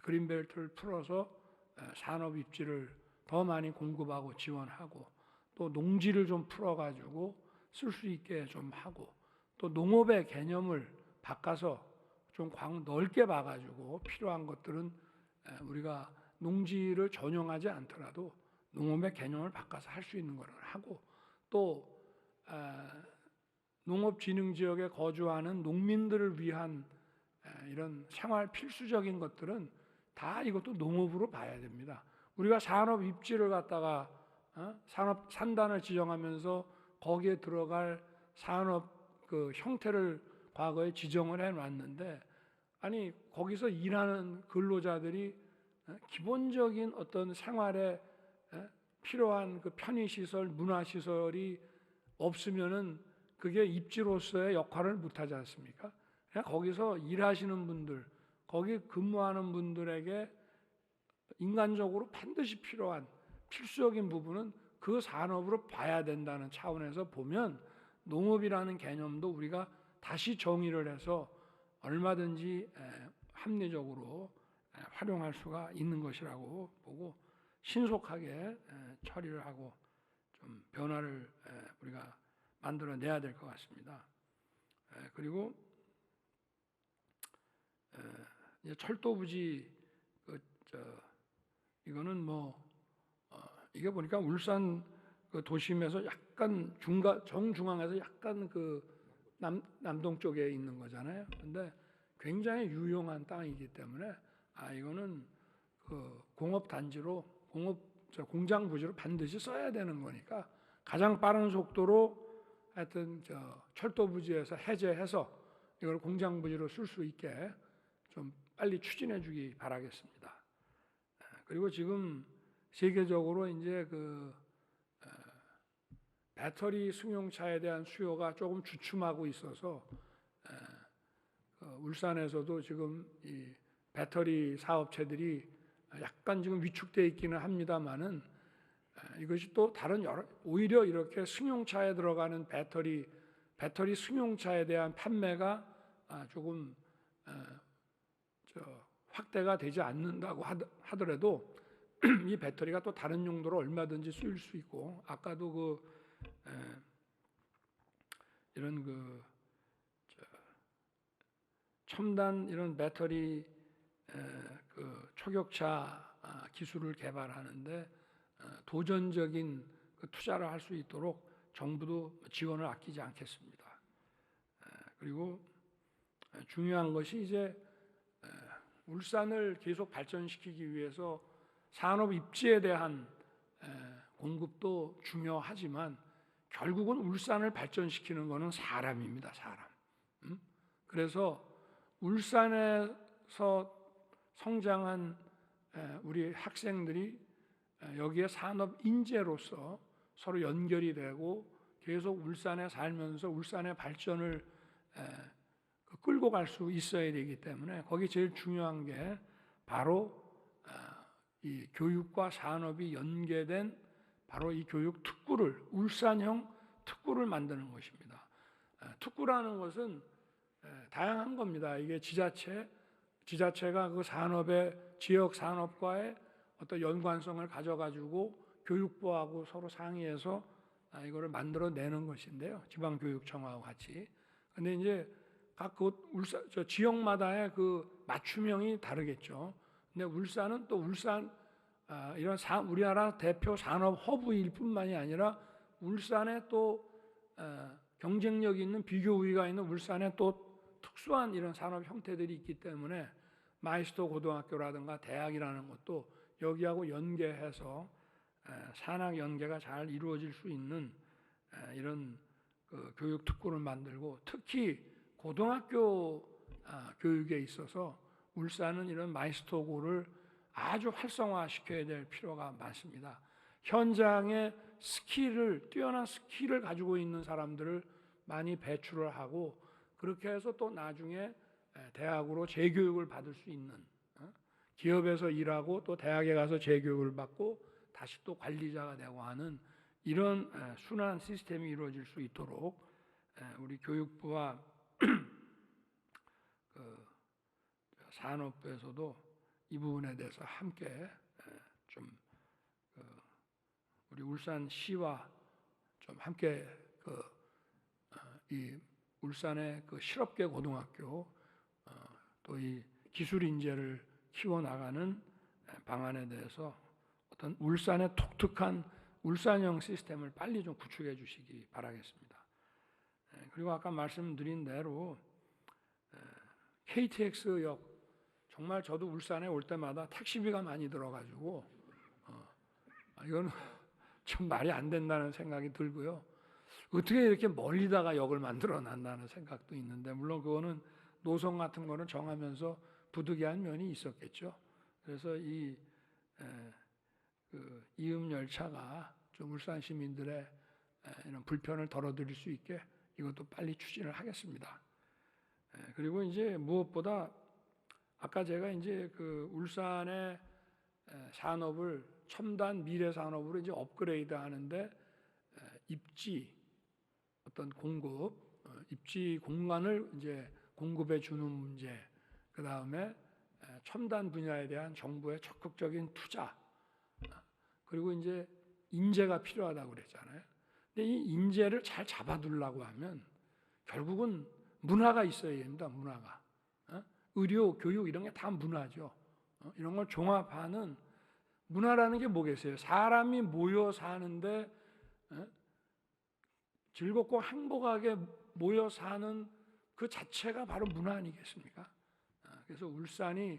그린벨트를 풀어서 산업 입지를 더 많이 공급하고 지원하고 또 농지를 좀 풀어가지고 쓸 수 있게 좀 하고 또 농업의 개념을 바꿔서 좀 넓게 봐가지고 필요한 것들은 우리가 농지를 전용하지 않더라도 농업의 개념을 바꿔서 할 수 있는 걸 하고 또 농업진흥지역에 거주하는 농민들을 위한 이런 생활 필수적인 것들은 다 이것도 농업으로 봐야 됩니다. 우리가 산업 입지를 갖다가 산업 산단을 지정하면서 거기에 들어갈 산업 그 형태를 과거에 지정을 해놨는데 아니 거기서 일하는 근로자들이 기본적인 어떤 생활에 필요한 그 편의시설, 문화시설이 없으면은 그게 입지로서의 역할을 못하지 않습니까? 그냥 거기서 일하시는 분들, 거기 근무하는 분들에게 인간적으로 반드시 필요한 필수적인 부분은 그 산업으로 봐야 된다는 차원에서 보면 농업이라는 개념도 우리가 다시 정의를 해서 얼마든지 합리적으로 활용할 수가 있는 것이라고 보고 신속하게 처리를 하고 좀 변화를 우리가 만들어내야 될 것 같습니다. 그리고 이제 철도 부지 이거는 뭐 이게 보니까 울산 그 도심에서 약간 정중앙에서 약간 그 남동 쪽에 있는 거잖아요. 근데 굉장히 유용한 땅이기 때문에 이거는 그 공업 단지로 공장 부지로 반드시 써야 되는 거니까 가장 빠른 속도로 하여튼 철도 부지에서 해제해서 이걸 공장 부지로 쓸 수 있게 좀 빨리 추진해 주기 바라겠습니다. 그리고 지금 세계적으로 이제 배터리 승용차에 대한 수요가 조금 주춤하고 있어서 울산에서도 지금 이 배터리 사업체들이 약간 지금 위축되어 있기는 합니다만은 이것이 또 다른 오히려 이렇게 승용차에 들어가는 배터리 승용차에 대한 판매가 조금 확대가 되지 않는다고 하더라도 이 배터리가 또 다른 용도로 얼마든지 쓰일 수 있고 아까도 이런 첨단 이런 배터리 초격차 기술을 개발하는데 도전적인 투자를 할 수 있도록 정부도 지원을 아끼지 않겠습니다. 그리고 중요한 것이 이제 울산을 계속 발전시키기 위해서 산업 입지에 대한 공급도 중요하지만 결국은 울산을 발전시키는 것은 사람입니다. 사람. 그래서 울산에서 성장한 우리 학생들이 여기에 산업 인재로서 서로 연결이 되고 계속 울산에 살면서 울산의 발전을 끌고 갈 수 있어야 되기 때문에 거기 제일 중요한 게 바로 이 교육과 산업이 연계된 바로 이 교육 특구를 울산형 특구를 만드는 것입니다. 특구라는 것은 다양한 겁니다. 이게 지자체가 그 산업의 지역 산업과의 어떤 연관성을 가져가지고 교육부하고 서로 상의해서 이거를 만들어내는 것인데요. 지방교육청하고 같이. 근데 이제 각 저 지역마다의 그 맞춤형이 다르겠죠. 근데 울산은 또 이런 우리나라 대표 산업 허브일 뿐만이 아니라 울산에 또 경쟁력 있는 비교 우위가 있는 울산에 또 특수한 이런 산업 형태들이 있기 때문에 마이스터 고등학교라든가 대학이라는 것도 여기하고 연계해서 산학 연계가 잘 이루어질 수 있는 이런 그 교육 특구를 만들고 특히 고등학교 교육에 있어서 울산은 이런 마이스터고를 아주 활성화시켜야 될 필요가 많습니다. 현장에 뛰어난 스킬을 가지고 있는 사람들을 많이 배출을 하고 그렇게 해서 또 나중에 대학으로 재교육을 받을 수 있는 기업에서 일하고 또 대학에 가서 재교육을 받고 다시 또 관리자가 되고 하는 이런 순환 시스템이 이루어질 수 있도록 우리 교육부와 그 산업부에서도 이 부분에 대해서 함께 좀 우리 울산시와 좀 함께 이 울산의 그 실업계 고등학교 또 이 기술 인재를 키워 나가는 방안에 대해서 어떤 울산의 독특한 울산형 시스템을 빨리 좀 구축해 주시기 바라겠습니다. 그리고 아까 말씀드린 대로 KTX역 정말 저도 울산에 올 때마다 택시비가 많이 들어가지고 이건 참 말이 안 된다는 생각이 들고요. 어떻게 이렇게 멀리다가 역을 만들어 놨다는 생각도 있는데 물론 그거는 노선 같은 거는 정하면서 부득이한 면이 있었겠죠. 그래서 그 이음 열차가 좀 울산 시민들의 이런 불편을 덜어드릴 수 있게 이것도 빨리 추진을 하겠습니다. 그리고 이제 무엇보다 아까 제가 이제 그 울산의 산업을 첨단 미래 산업으로 이제 업그레이드 하는데 입지 어떤 공급, 입지 공간을 이제 공급해 주는 문제, 그 다음에 첨단 분야에 대한 정부의 적극적인 투자, 그리고 이제 인재가 필요하다고 그랬잖아요. 근데 이 인재를 잘 잡아두려고 하면 결국은 문화가 있어야 됩니다. 문화가. 의료, 교육 이런 게 다 문화죠. 이런 걸 종합하는 문화라는 게 뭐겠어요? 사람이 모여 사는데 즐겁고 행복하게 모여 사는 그 자체가 바로 문화 아니겠습니까? 그래서 울산이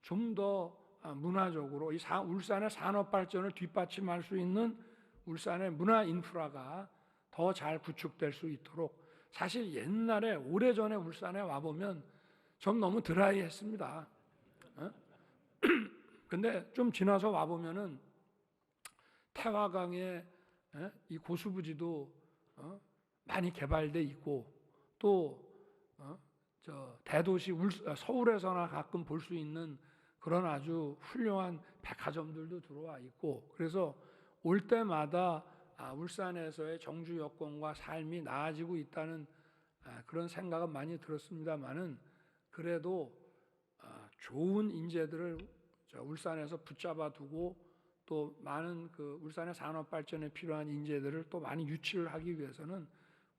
좀 더 문화적으로 울산의 산업 발전을 뒷받침할 수 있는 울산의 문화 인프라가 더 잘 구축될 수 있도록 사실 옛날에 오래전에 울산에 와보면 좀 너무 드라이했습니다. 근데 좀 지나서 와보면은 태화강에 이 고수부지도 많이 개발돼 있고 또 저 대도시 서울에서나 가끔 볼 수 있는 그런 아주 훌륭한 백화점들도 들어와 있고 그래서 올 때마다 울산에서의 정주 여건과 삶이 나아지고 있다는 그런 생각은 많이 들었습니다만은 그래도 좋은 인재들을 울산에서 붙잡아 두고 또 많은 그 울산의 산업 발전에 필요한 인재들을 또 많이 유치를 하기 위해서는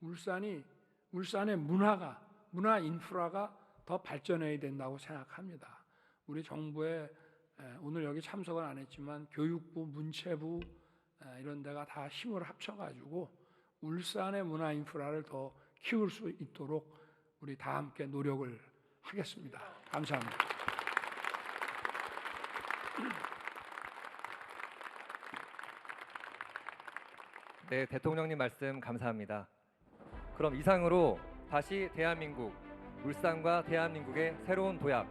울산의 문화 인프라가 더 발전해야 된다고 생각합니다. 우리 정부의 오늘 여기 참석은 안 했지만 교육부, 문체부 이런 데가 다 힘을 합쳐가지고 울산의 문화 인프라를 더 키울 수 있도록 우리 다 함께 노력을 하겠습니다. 감사합니다. 네, 대통령님 말씀 감사합니다. 그럼 이상으로 다시 대한민국, 울산과 대한민국의 새로운 도약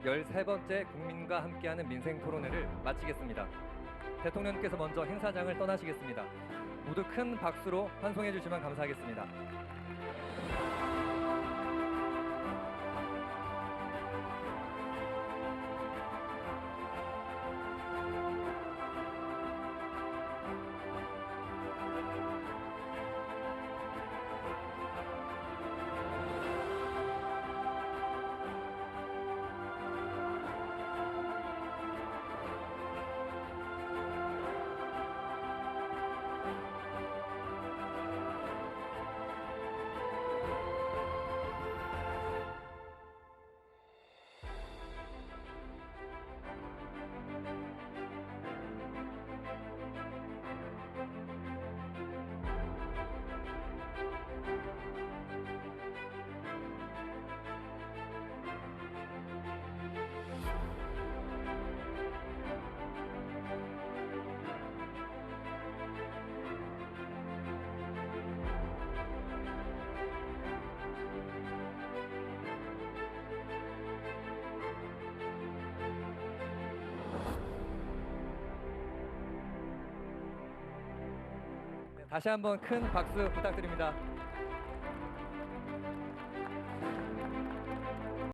13번째 국민과 함께하는 민생 토론회를 마치겠습니다. 대통령님께서 먼저 행사장을 떠나시겠습니다. 모두 큰 박수로 환송해 주시면 감사하겠습니다. 다시 한번 큰 박수 부탁드립니다.